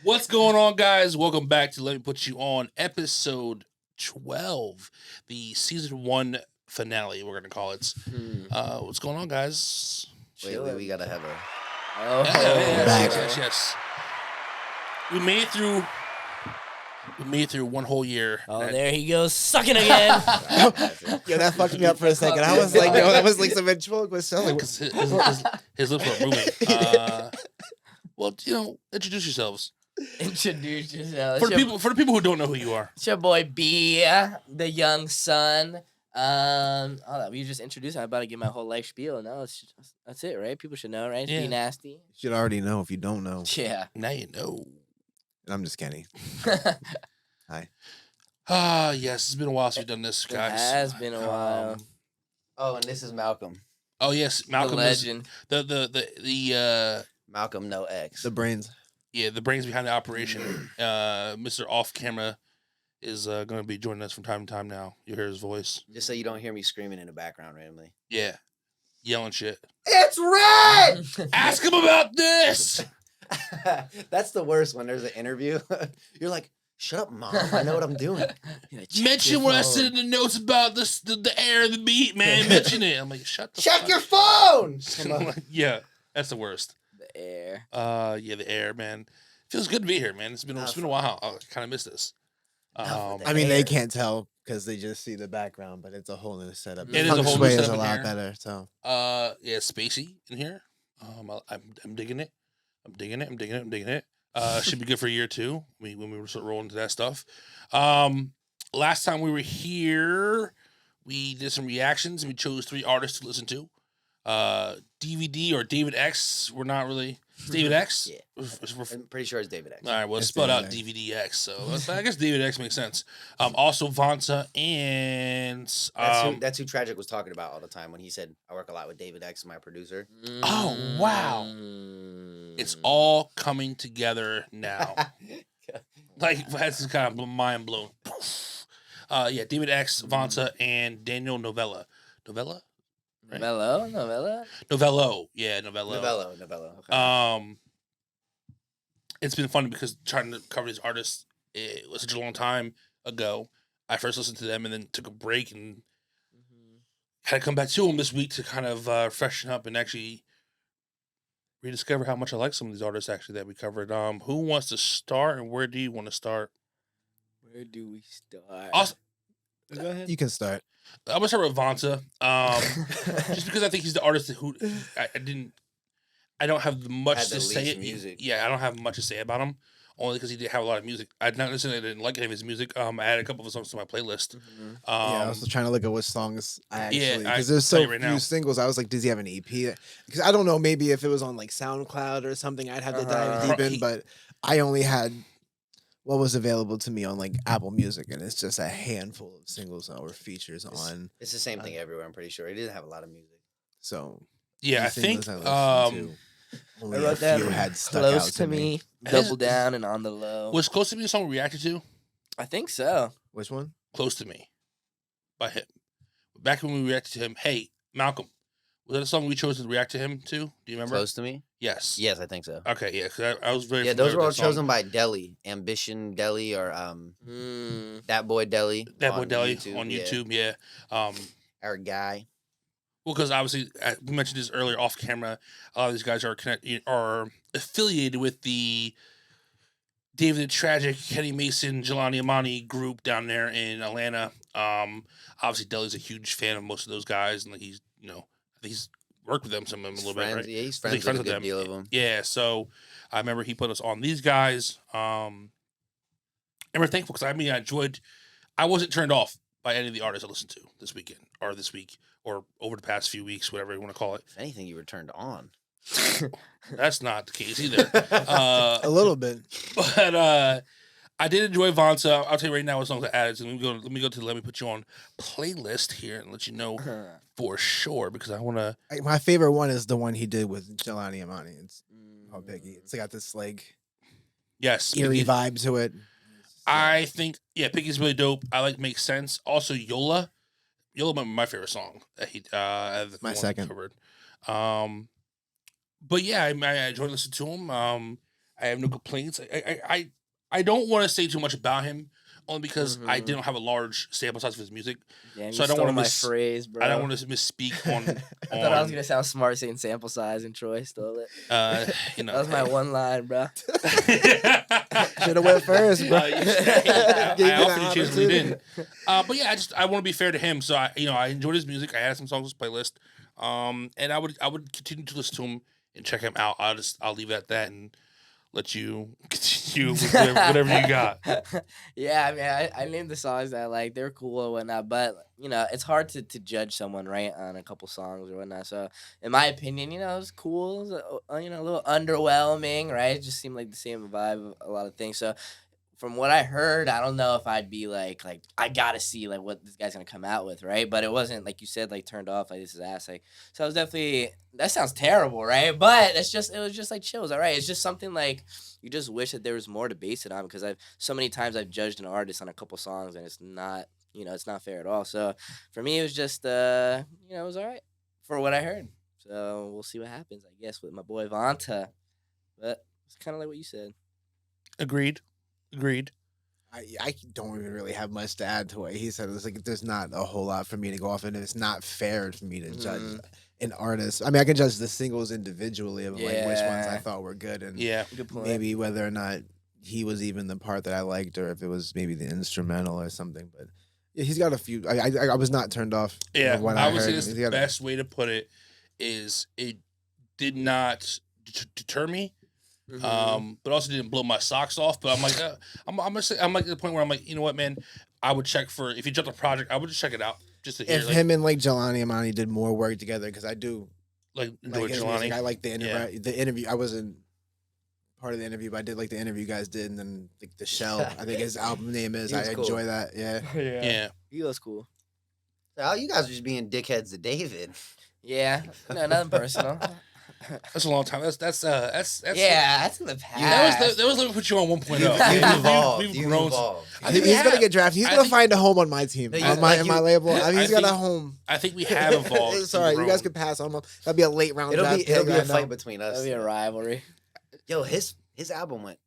What's going on, guys? Welcome back to Let Me Put You On, episode 12, the season 1 finale, we're going to call it. What's going on, guys? Wait, we got to have a... Oh, yes. We made it through one whole year. Oh, there he goes, sucking again. Yeah, that fucked me up for a second. I was like, that was like some ventriloquist sound. Because his lips weren't moving. Well, introduce yourselves. Introduce yourself. For the people who don't know who you are. It's your boy B, the young son. You just introduced. I'm about to give my whole life spiel. No, that's it, right? People should know, right? Yeah. Be nasty. You should already know if you don't know. Yeah. Now you know. I'm just kidding. Hi. Yes, it's been a while since we've done this, guys. It has been a while. Oh, and this is Malcolm. Oh yes, Malcolm the legend. Is the Malcolm, no X. The brains. Yeah, the brains behind the operation. Mr. Off Camera is going to be joining us from time to time now. You hear his voice. Just so you don't hear me screaming in the background randomly. Yeah, yelling shit. It's red! Ask him about this. That's the worst when there's an interview. You're like, shut up, Mom. I know what I'm doing. Mention what I said in the notes about the air of the beat, man. Mention it. I'm like, shut the Check fuck your phone! I'm like, yeah, that's the worst. The air. Yeah, the air, man. Feels good to be here, man. It's been a while. I kind of miss this. I mean, they can't tell because they just see the background, but it's a whole new setup. It is a whole new Feng Shui is setup a in lot here. better. So Yeah, spacey in here. I'm digging it. I'm digging it. Should be good for a year or two. When we start rolling into that stuff. Last time we were here, we did some reactions and we chose 3 artists to listen to. DVD or DvDx. We're not really. It's DvDx? Yeah. I'm pretty sure it's David X. All right, well, it's It's spelled out DvDx. DvDx, so I guess DvDx makes sense. Also, Vonta and That's who Tragic was talking about all the time when he said, I work a lot with David X, my producer. Oh, wow. It's all coming together now. Like, that's kind of mind blown. Yeah, David X, Vonta, and Daniel Novello. Novella? Right? Novello. Yeah, Novello. Novello. Okay. It's been fun because trying to cover these artists, it was such a long time ago. I first listened to them and then took a break and had to come back to them this week to kind of freshen up and actually rediscover how much I like some of these artists actually that we covered. Who wants to start and where do you want to start? Where do we start? Also, Go ahead. you can start. I'm gonna start with Vonta, just because I think he's the artist who I don't have much Had the to say. least music. Yeah, I don't have much to say about him, only because he did have a lot of music. I not necessarily didn't like any of his music. I added a couple of songs to my playlist. Yeah, I was trying to look at what songs I actually because there's tell so you right few now. singles. I was like, does he have an EP? Because I don't know. Maybe if it was on like SoundCloud or something, I'd have to dive deep in. But I only had what was available to me on like Apple Music, and it's just a handful of singles or features on. It's the same thing everywhere, I'm pretty sure. He didn't have a lot of music. So Yeah, I these think singles I listened to, I only a wrote that few had stuck out close to me. Double down and on the low. was Close to Me a song we reacted to? I think so. Which one? Close to Me by him. Back when we reacted to him, hey Malcolm, was that a song we chose to react to him to? Do you remember? Close to me? Yes. Yes, I think so. Okay, yeah, because I was very Yeah, those familiar were all with that song. chosen by Deli. Ambition Deli or That Boy Deli. That Boy on Deli YouTube, on yeah. YouTube, yeah. Our guy. Well, because obviously we mentioned this earlier off camera. A lot of these guys are affiliated with the David the Tragic, Kenny Mason, Jelani Amani group down there in Atlanta. Obviously Deli's a huge fan of most of those guys, and like he's I think he's worked with them some of them a little bit, right? Yeah, he's I think friends with a good deal of them. Yeah, so I remember he put us on these guys. And we're thankful because I wasn't turned off by any of the artists I listened to this weekend or this week or over the past few weeks, whatever you want to call it. If anything, you were turned on. That's not the case either. A little bit. But I did enjoy Vonta. I'll tell you right now what songs I added. So let me go to the Let Me Put You On playlist here and let you know for sure because I want to. My favorite one is the one he did with Jelani Amani. It's called Piggy. It's got this like eerie Piggy. vibe to it. I think Piggy's really dope. I like Makes Sense. Also Yola might be my favorite song that he My second. covered. But yeah, I enjoyed listening to him. I I have no complaints. I don't want to say too much about him, only because I Mhm. didn't have a large sample size of his music. Damn, So you I don't stole wanna my miss- phrase, bro. I don't want to misspeak on. I thought I was gonna sound smart saying sample size, and Troy stole it. You know, That was my one line, bro. Should have went first, bro. I Gave you offered the you a chance to lead in. opportunity. But yeah, I want to be fair to him. So I enjoyed his music. I had some songs on his playlist. And I would continue to listen to him and check him out. I'll leave it at that and let you continue with whatever you got. Yeah, I mean, I named the songs that I like. They're cool and whatnot, but it's hard to judge someone right on a couple songs or whatnot. So, in my opinion, it was cool. It was a little underwhelming, right? It just seemed like the same vibe of a lot of things. So, from what I heard, I don't know if I'd be like I gotta see like what this guy's gonna come out with, right? But it wasn't like you said, like turned off, like this is ass, like so. I was definitely that sounds terrible, right? But it was just like chills, all right. It's just something like you just wish that there was more to base it on because so many times I've judged an artist on a couple songs and it's not it's not fair at all. So for me, it was just it was all right for what I heard. So we'll see what happens, I guess, with my boy Vonta. But it's kind of like what you said. Agreed. I don't even really have much to add to what he said. It's like there's not a whole lot for me to go off, and it's not fair for me to judge an artist. I mean, I can judge the singles individually of like which ones I Yeah. thought were good, and Yeah. Good point. maybe whether or not he was even the part that I liked, or if it was maybe the instrumental or something. But yeah, he's got a few. I was not turned off. Yeah. of what I I would say heard. this He's the got a- best way to put it is it did not deter me. But also didn't blow my socks off. But I'm like, I'm like at the point where I'm like, you know what, man, I would check for if you dropped a project, I would just check it out just to hear if him and like Jelani Amani did more work together, because I do enjoy like his music. Jelani. I like the Yeah. interview. I wasn't part of the interview, but I did like the interview you guys did, and then like the Shell. I think his album name is. He was I cool. enjoy that. Yeah. Yeah. He was cool. Oh, you guys are just being dickheads to David. Yeah, no, nothing personal. That's a long time. That's Yeah, that's in the past. That was let me put you on 1.0. You've Yeah. evolved. We've You've grown. evolved. I think we He's have. gonna get drafted. He's I gonna think- find a home on my team, No, you- on like my you- label. I mean, he's I got a think- home. I think we have evolved. It's all right. You guys grown. could pass on him. That'd be a late round It'll draft be pick, a I know. fight between us. That'd be a rivalry. Yo, his album went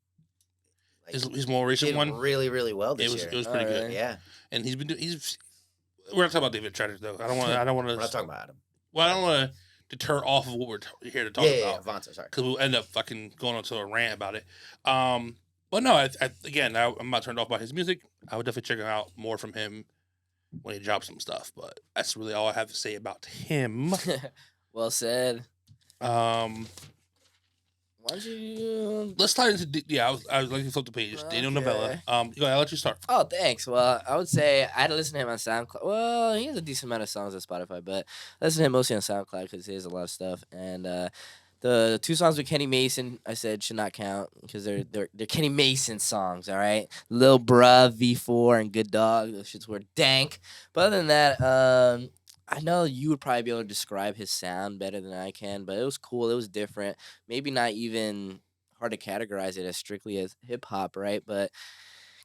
His more recent did one. really, really well this year. It was pretty Oh, good. really? Yeah, And he's been we're not talking about David Treaders though. I don't want we're not to. talking about Adam. Well, I don't want to deter off of what we're here to talk Yeah, about. Vonta, sorry. Because we'll end up fucking going onto a rant about it. But no, I'm not turned off by his music. I would definitely check out more from him when he drops some stuff. But that's really all I have to say about him. Well said. Why don't you? Let's slide into I was like to flip the page. Daniel Novello. Okay. I'll let you start. Oh, thanks. Well, I would say I had to listen to him on SoundCloud. Well, he has a decent amount of songs on Spotify, but I listen to him mostly on SoundCloud because he has a lot of stuff. And the two songs with Kenny Mason, I said should not count because they're Kenny Mason songs. All right, Lil Bruh, V4, and Good Dog. Those shits were dank. But other than that, I know you would probably be able to describe his sound better than I can, but it was cool. It was different. Maybe not even hard to categorize it as strictly as hip hop, right? But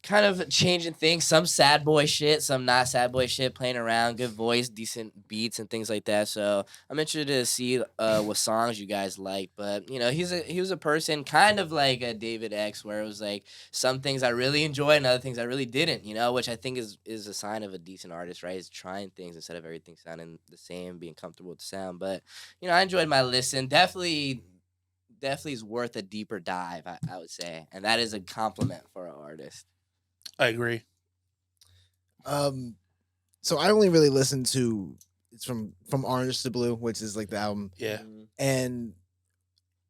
kind of changing things. Some sad boy shit, some not sad boy shit, playing around, good voice, decent beats, and things like that. So I'm interested to see what songs you guys like. But he was a person kind of like a DvDx, where it was like some things I really enjoyed and other things I really didn't. Which I think is a sign of a decent artist, right? Is trying things instead of everything sounding the same, being comfortable with the sound. But I enjoyed my listen. Definitely is worth a deeper dive, I would say, and that is a compliment for an artist. I agree. So I only really listened to it's from Orange to Blue, which is like the album, Yeah. and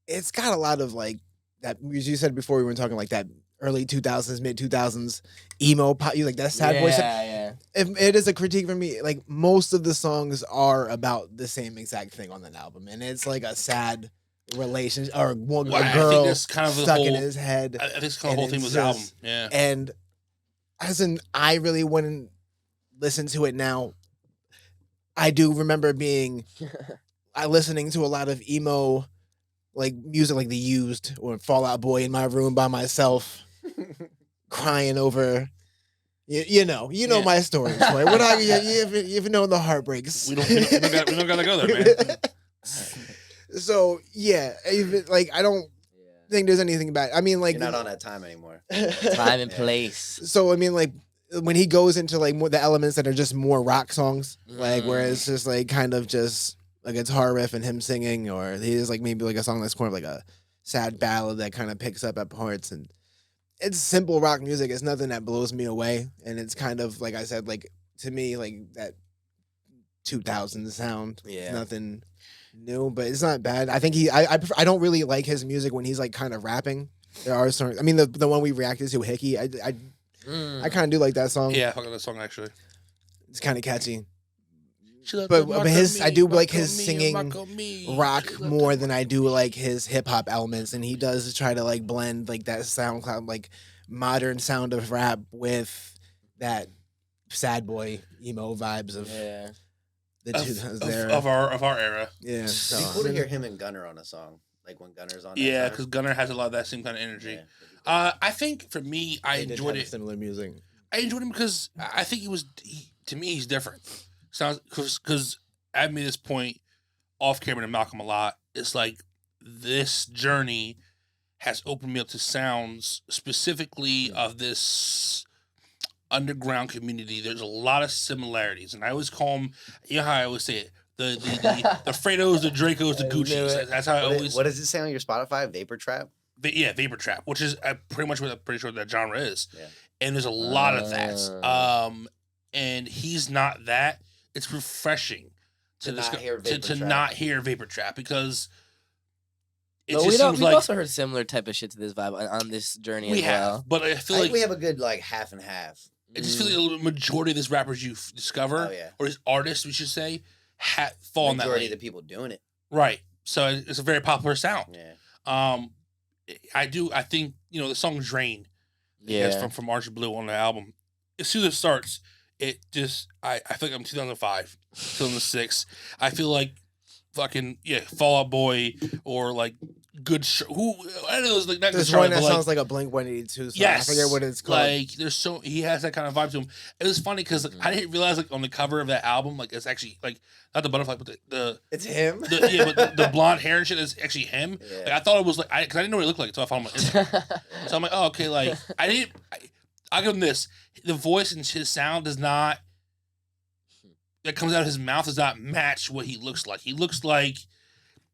it's got a lot of like that. As you said before, we were talking like that early 2000s, mid 2000s emo pop. You like that sad boy stuff. Yeah. It is a critique for me. Like most of the songs are about the same exact thing on that album, and it's like a sad relationship or Well, a I think girl that's kind of the stuck in whole- his head. I think it's kind of the whole And theme of it's the album. just- Yeah. And as in, I really wouldn't listen to it now. I do remember listening to a lot of emo, like music, like The Used or Fall Out Boy in my room by myself, crying over. You know Yeah. my story. Troy. What are you even know the heartbreaks? We don't gotta go there, man. So yeah, even like I don't. think there's anything bad. I mean, like You're not on that time anymore. Time and Yeah. place. So I mean, like when he goes into like more the elements that are just more rock songs, like where it's just like kind of just a guitar riff and him singing, or he is like maybe like a song that's more of like a sad ballad that kind of picks up at parts, and it's simple rock music. It's nothing that blows me away, and it's kind of like I said, like to me, like that 2000 sound. Yeah. It's nothing new, but it's not bad. I think I don't really like his music when he's like kind of rapping. There are songs. I mean, the one we reacted to, Hickey. I kind of do like that song. Yeah, I fuck with that song actually. It's kind of catchy. But I do like his singing rock more than I do like his hip hop elements, and he does try to like blend like that SoundCloud like modern sound of rap with that sad boy emo vibes of the 2000s era. of our era. Yeah, It'd be cool to hear him and Gunner on a song, like when Gunner's on. Yeah, that because Gunner has a lot of that same kind of energy. Yeah, I think for me, I They did enjoyed have it. Similar music. I enjoyed him because I think to me, he's different. Sounds because I've made this point off camera to Malcolm a lot. It's like this journey has opened me up to sounds specifically of this underground community. There's a lot of similarities, and I always call them. You know how I always say it: the Fredos, the Dracos, the Gucci's. That's how I always. What does it say on your Spotify? Vapor Trap. Yeah, vapor trap, which is pretty much what I'm pretty sure that genre is. Yeah. And there's a lot of that. And he's not that. It's refreshing to not hear vapor trap because it But just seems we've like also heard similar type of shit to this vibe on this journey we as have, well. but I feel I like think we have a good like half and half. I just feel like a little majority of these rappers you discover, Oh, yeah. or these artists, we should say, fall in that Majority lane. of the people doing it. Right. So it's a very popular sound. Yeah. I think the song "Drain." Yeah. from Orange Blue on the album. As soon as it starts, it just I feel like I'm 2005, 2006. I feel like fucking Fall Out Boy or like Good who I don't know, it's like not There's Good one Charlotte, that but sounds like a Blink-182 song. yes, I forget what it's called. Like he has that kind of vibe to him. It was funny because I didn't realize like on the cover of that album, like it's actually like not the butterfly, but It's him. but the blonde hair and shit is actually him. Yeah. Like, I thought it was like because I didn't know what he looked like until I found him on Instagram. So I'm like, oh okay, like I'll give him this. The voice and his sound does not that comes out of his mouth does not match what he looks like. He looks like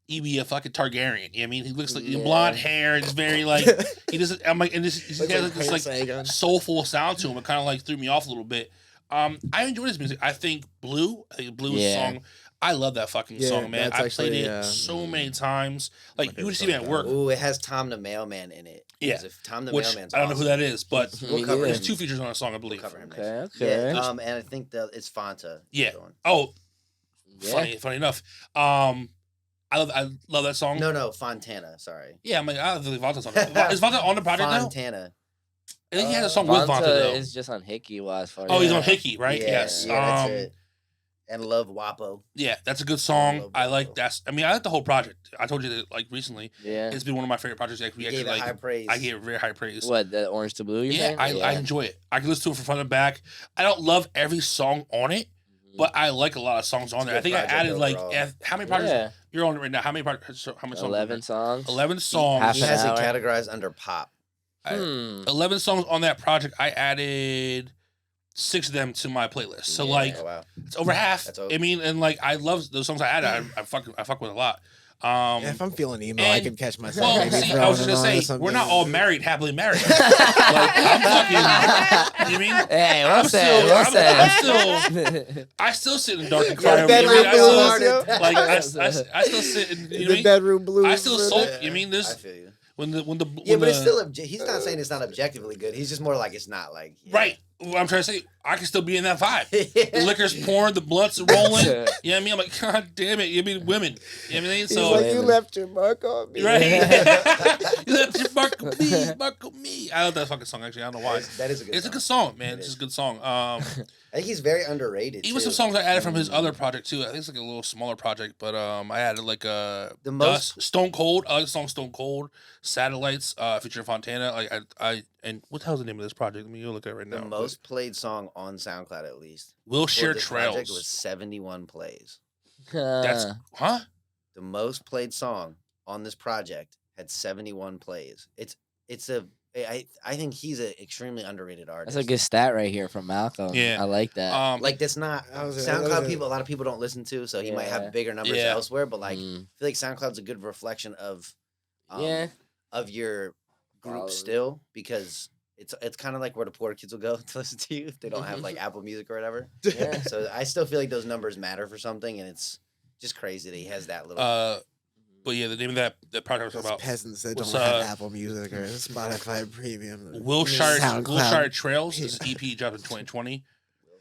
he'd be a fucking Targaryen. You know what I mean? He looks like blonde hair. It's very like he doesn't. I'm like, and he has like, this like soulful sound to him. It kind of like threw me off a little bit. I enjoyed his music. I think Blue is a song. I love that fucking song, man. I played it so many times. Like you would see me at work. Ooh, it has Tom the Mailman in it. Yeah, if Tom the which Mailman's I don't know who that is, but We'll cover there's him. 2 features on a song, I believe. We'll cover him. Okay. Yeah. And I think it's Vonta. Yeah. Going. Oh, funny enough. I love that song. No, Fontana. Sorry. Yeah, I'm like, I think Vonta's on it. Is Vonta on the project now? Fontana. I think he has a song with Vonta though. is just on Hickey. As far Oh, he's as on Hickey, right? Yeah, Yes. Yeah, that's it. And Love Wapo. Yeah, that's a good song. I like that. I mean, I like the whole project. I told you that like recently. Yeah. It's been one of my favorite projects. We You actually gave it like. high praise. I gave it very high praise. What, the Orange to Blue? I enjoy it. I can listen to it from front and back. I don't love every song on it, but I like a lot of songs on there. I think I added like how many projects you're on it right now? How many projects? How many songs? 11 songs. 11 songs. He has it categorized under pop. 11 songs on that project. I added 6 of them to my playlist. So like it's over half. I mean, and like I love those songs I added. I fuck with a lot. If I'm feeling emo, I can catch myself. Well, maybe see, I was just gonna say we're not all married, happily married. Like I'm fucking. You mean? Hey, I still sit in the dark and cry over you. I still sit in the bedroom blues. I still sulk. You mean this? I feel you. When but it's still. He's not saying it's not objectively good. He's just more like it's not like. Right. What I'm trying to say, I can still be in that vibe. The liquor's pouring, the blunts are rolling. You know what I mean? I'm like, God damn it. You mean women. You know what I mean? So, like, you left your mark on me. Right. You left your mark on me. I love that fucking song, actually. I don't know why. That is a good song. It's a good song, man. It's just a good song. I think he's very underrated. Even some songs I added from his other project, too. I think it's like a little smaller project, but I added like Stone Cold. I like the song Stone Cold. Satellites, featuring Fontana. Like and what the hell's the name of this project? Let me go look at it right now. The most played song on SoundCloud, at least. Will Share This Trails. project was 71 plays. That's the most played song on this project had 71 plays. I think he's an extremely underrated artist. That's a good stat right here from Malcolm. Yeah. I like that. Like that's not That was SoundCloud people. A lot of people don't listen to, so he might Yeah. have bigger numbers Yeah. elsewhere. But like, Mm. I feel like SoundCloud's a good reflection of, Yeah. of your group Probably. still, because it's kind of like where the poor kids will go to listen to you if they don't have like Apple Music or whatever. Yeah. So I still feel like those numbers matter for something, and it's just crazy that he has that little. But yeah, the name of that project I was Those talking about. peasants that What's, don't have Apple Music or Spotify Premium. Wilshire SoundCloud. Trails is an EP dropped in 2020.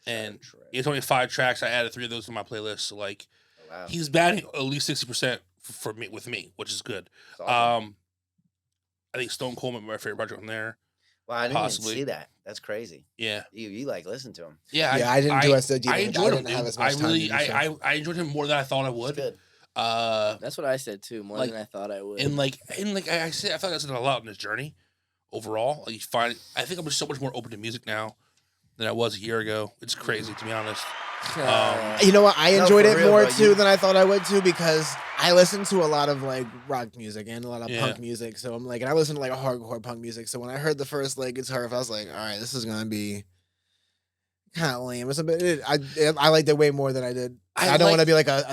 and Trash. It's only 5 tracks. I added 3 of those to my playlist. So like, Oh, wow. he's batting at least 60% for me with me, which is good. That's awesome. I think Stone Cold might be my favorite project on there. Wow, I didn't possibly. even see that. That's crazy. Yeah, You like listen to him. yeah. I didn't do SOD. I enjoyed him. didn't have Dude. as I much time really, to do so. I enjoyed him more than I thought I It's would. good. That's what I said too, more like- than I thought I would. And like I said, I feel like I said a lot in this journey. Overall, like I think I'm just so much more open to music now than I was a year ago. It's crazy, to be honest. You know what? I No, enjoyed for it real, more bro, too than I thought I would too, because I listen to a lot of like rock music and a lot of Yeah. punk music. So I'm like, and I listen to like a hardcore punk music. So when I heard the first like guitar riff, I was like, all right, this is gonna be kind of lame. It's a bit. I liked it way more than I did. I don't want to be like a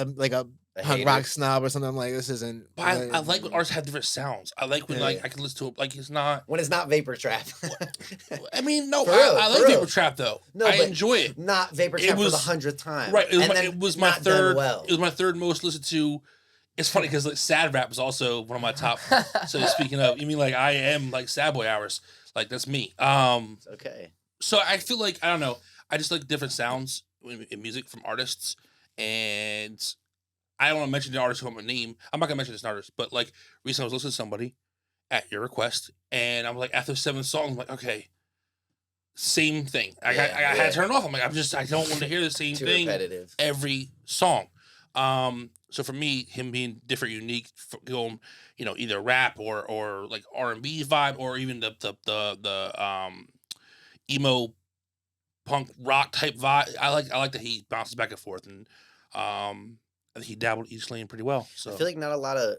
A punk hater. rock snob or something. I'm like, this isn't. But I like when artists have different sounds. I like when Yeah. like I can listen to it. Like it's not. When it's not vapor trap. I mean, no, For real, I for like real. Vapor Trap though. No, I but enjoy it. Not vapor It trap for was- the 100th time. Right. And then It was my not done third. well. It was my third most listened to. It's funny because like sad rap is also one of my top. So speaking of, you mean like I am like sad boy hours. Like that's me. It's okay. So I feel like I don't know. I just like different sounds in music from artists, and I don't want to mention the artist who I'm gonna name. I'm not gonna mention this artist, but like recently I was listening to somebody at your request, and I'm like after 7 songs, I'm like okay, same thing. I had to turn it off. I'm like I don't want to hear the same Too thing repetitive. every song. So for me, him being different, unique, going either rap or like R&B vibe, or even the emo punk rock type vibe. I like that he bounces back and forth, and I think he dabbled each lane pretty well. So I feel like not a lot of.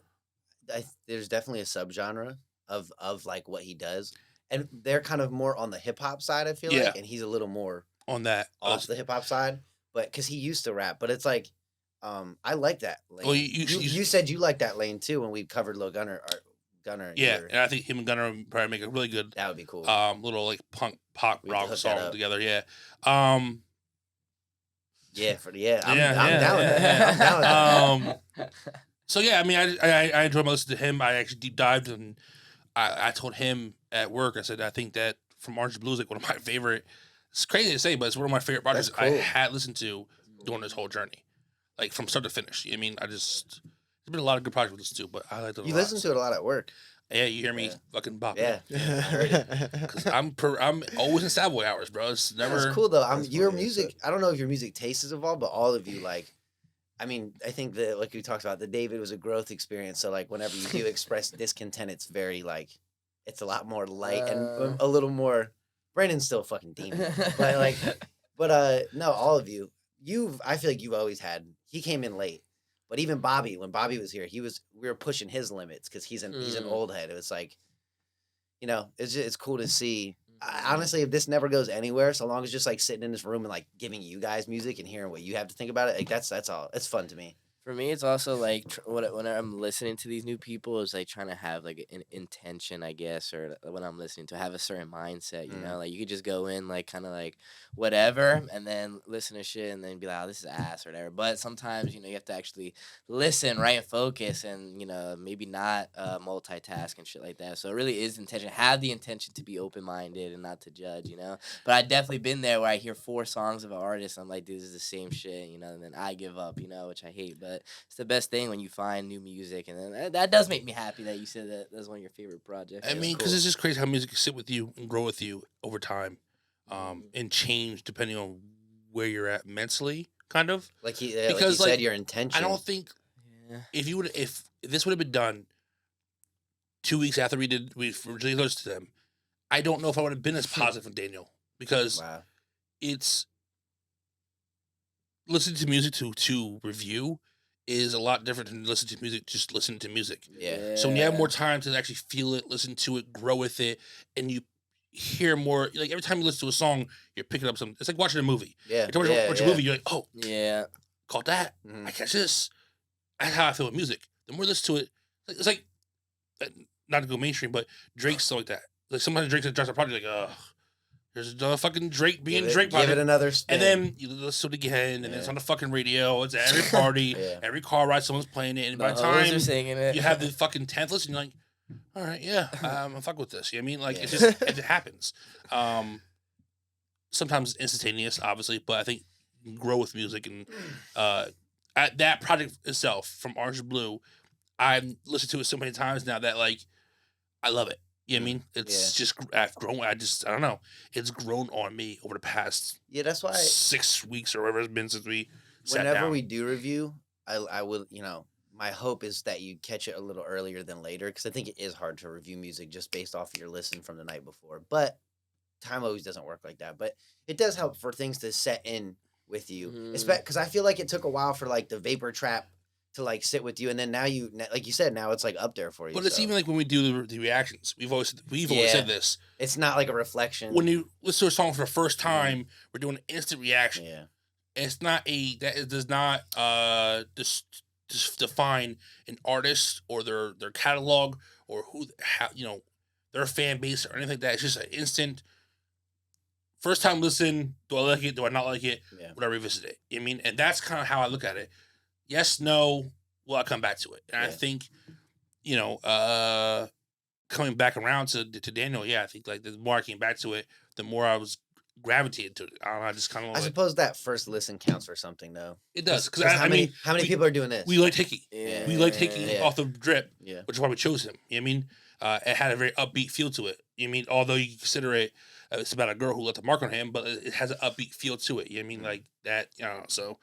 There's definitely a subgenre of like what he does, and they're kind of more on the hip hop side. I feel Yeah. like, and he's a little more on that, off the hip hop side, but because he used to rap, but it's like, I like that lane. Well, you said you like that lane too when we covered Lil Gunner. Gunner. yeah, and I think him and Gunner would probably make a really good That would be cool. little like punk pop We have to rock hook that song up. together. Yeah. I'm Yeah, down with that. I'm down with that. So yeah, I mean, I enjoyed listening to him. I actually deep dived, and I told him at work. I said I think that From Orange to Blue is like one of my favorite. It's crazy to say, but it's one of my favorite projects That's I cool. had listened to during this whole journey, like from start to finish. I mean, there's been a lot of good projects to listen to, but I like it. You listen to it a lot at work. Yeah, you hear me Yeah. fucking bop. Yeah. Because I'm always in sad boy hours, bro. It's never. That's cool though. That's Your funny, music. I don't know if your music taste has evolved, but all of you like. I mean, I think that like we talked about, the David was a growth experience. So like whenever you do express discontent, it's very like, it's a lot more light and a little more. Brandon's still fucking demon, but like, no, all of you. I feel like you've always had. He came in late, but even Bobby, when Bobby was here, we were pushing his limits because he's an old head. It was like, it's cool to see. Honestly, if this never goes anywhere, so long as just like sitting in this room and like giving you guys music and hearing what you have to think about it, like that's all. It's fun to me. For me, it's also like when I'm listening to these new people, it's like trying to have like an intention, I guess, or when I'm listening to have a certain mindset, you know, like you could just go in like kind of like whatever and then listen to shit and then be like, oh, this is ass or whatever. But sometimes, you have to actually listen, right, and focus and, maybe not multitask and shit like that. So it really is intention. Have the intention to be open-minded and not to judge, But I've definitely been there where I hear 4 songs of an artist. I'm like, dude, this is the same shit, and then I give up, which I hate. But it's the best thing when you find new music, and then that does make me happy that you said that that's one of your favorite projects. I mean, because it's just crazy how music can sit with you and grow with you over time, and change depending on where you're at mentally, kind of. Like you Because, said, like, your intention. I don't think Yeah. if this would have been done 2 weeks after we originally listened to them, I don't know if I would have been as positive with Daniel, because Wow. it's listening to music to review is a lot different than listen to music, just listen to music. Yeah. So when you have more time to actually feel it, listen to it, grow with it, and you hear more, like every time you listen to a song, you're picking up something. It's like watching a movie. Yeah. Every time you watch a movie, you're like, oh, Yeah. caught that. Mhm. I catch this. That's how I feel with music. The more I listen to it, it's like, not to go mainstream, but Drake's stuff like that. Like sometimes Drake drops a project, like, ugh, there's another fucking Drake being Drake Give it project. another spin. And then you listen to it again, and then it's on the fucking radio. It's at every party, Yeah. every car ride, someone's playing it. And by the hoes are time singing it. you have the fucking 10th listen, you're like, all right, yeah, I'm fuck with this. You know what I mean? Like, it's just, it happens. Sometimes it's instantaneous, obviously, but I think you can grow with music. And at that project itself, from Orange to Blue, I've listened to it so many times now that, like, I love it. You know what I mean? It's just, I've grown, I don't know. It's grown on me over the past that's why 6 weeks or whatever it's been since we sat whenever down. we do review, I will, my hope is that you catch it a little earlier than later, because I think it is hard to review music just based off of your listen from the night before. But time always doesn't work like that. But it does help for things to set in with you, because I feel like it took a while for like the vapor trap to like sit with you, and then now like you said, now it's like up there for you. But it's even like when we do the reactions. We've always said this. It's not like a reflection. When you listen to a song for the first time, we're doing an instant reaction. Yeah. It's not it does not just define an artist or their catalog or their fan base or anything like that. It's just an instant first time listen. Do I like it? Do I not like it? Yeah. Would I revisit it? You know what I mean? And that's kind of how I look at it. Yes, no, will I come back to it? And I think, coming back around to Daniel, I think like the more I came back to it, the more I was gravitated to it. I don't know, I just kind of I suppose that first listen counts for something, though. it does, because how many people are doing this? we liked Hickey. Yeah. We liked Hickey off the drip, Yeah. which is why we chose him. You know what I mean? It had a very upbeat feel to it. You know what I mean? Although you consider it, it's about a girl who left a mark on him, but it has an upbeat feel to it. You know what I mean? Like that, I don't know. So,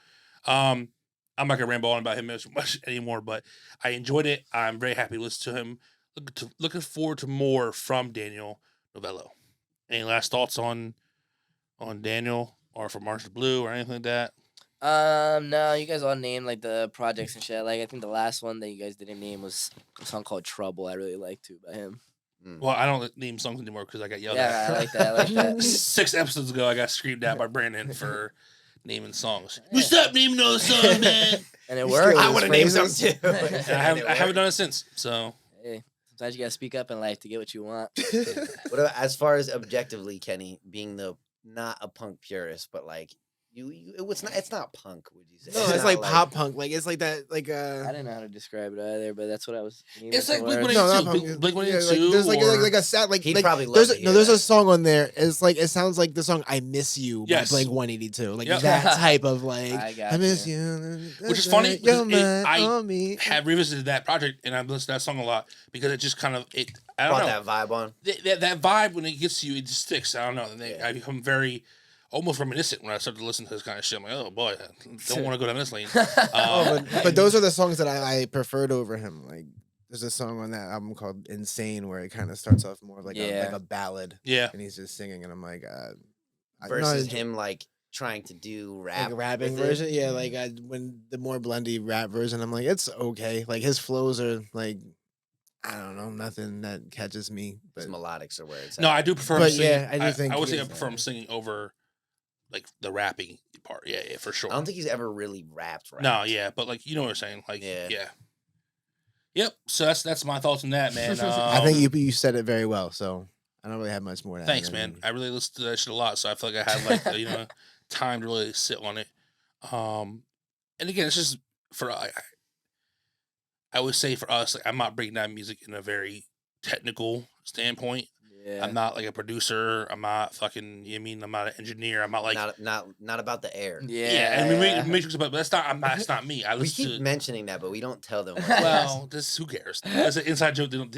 I'm not gonna ramble on about him as much anymore, but I enjoyed it. I'm very happy to listen to him. Looking forward to more from Daniel Novello. Any last thoughts on Daniel or from Orange to Blue or anything like that? No, you guys all named like the projects and shit. Like I think the last one that you guys didn't name was a song called Trouble. I really liked too by him. Well, I don't name songs anymore because I got yelled Yeah, at. I like that. I like that. 6 episodes ago, I got screamed at by Brandon for naming songs. We stopped naming all the songs, man. And it You worked. steal I his would have named some phrases. too. And I haven't done it since. So Hey, sometimes you gotta speak up in life to get what you want. What about, as far as objectively, Kenny, being not a punk purist, but like it's not punk, would you say? No, It's it's not like pop punk. Like it's like that. Like I didn't know how to describe it either, but that's what I was. It's like Blink Blink no, not 182. punk. Blink Yeah, 182. like, there's like a sad like He'd like probably love there's to no hear there's that. a song on there. It's like it sounds like the song "I Miss You" Yes. by Blink 182. Like Yep. that type of like I got I miss you. you. Which is funny, You're because mine I on me. have revisited that project and I've listened to that song a lot because it just kind of I don't brought know. that vibe on. That vibe when it gets to you, it just sticks. I don't know. And I become very almost reminiscent when I start to listen to this kind of shit. I'm like, oh boy, I don't want to go down this lane. But those are the songs that I preferred over him. Like there's a song on that album called "Insane" where it kind of starts off more like a ballad, Yeah. and he's just singing, and I'm like, Versus him like trying to do rap, like a rapping with it. version. Yeah, like when the more blendy rap version, I'm like, it's okay. Like his flows are like, I don't know, nothing that catches me. But His melodics are where it's at. No, I do prefer him But singing. yeah, I do think I would he say I is, prefer him singing over like the rapping part. Yeah, for sure. I don't think he's ever really rapped. No, yeah, but like you know what I'm saying. Like Yeah. Yep. So that's my thoughts on that, man. I think you said it very well. So I don't really have much more to add. Thanks, man. I really listened to that shit a lot, so I feel like I had like time to really sit on it. And again, it's just for I would say for us, like I'm not breaking down music in a very technical standpoint. Yeah. I'm not like a producer. I'm not fucking. You know what I mean? I'm not an engineer. I'm not like. not about the air. Yeah, and we Matrix, but that's not. That's not me. I We listen keep to. mentioning that, but we don't tell them. What Well, this who cares? That's an inside joke. They don't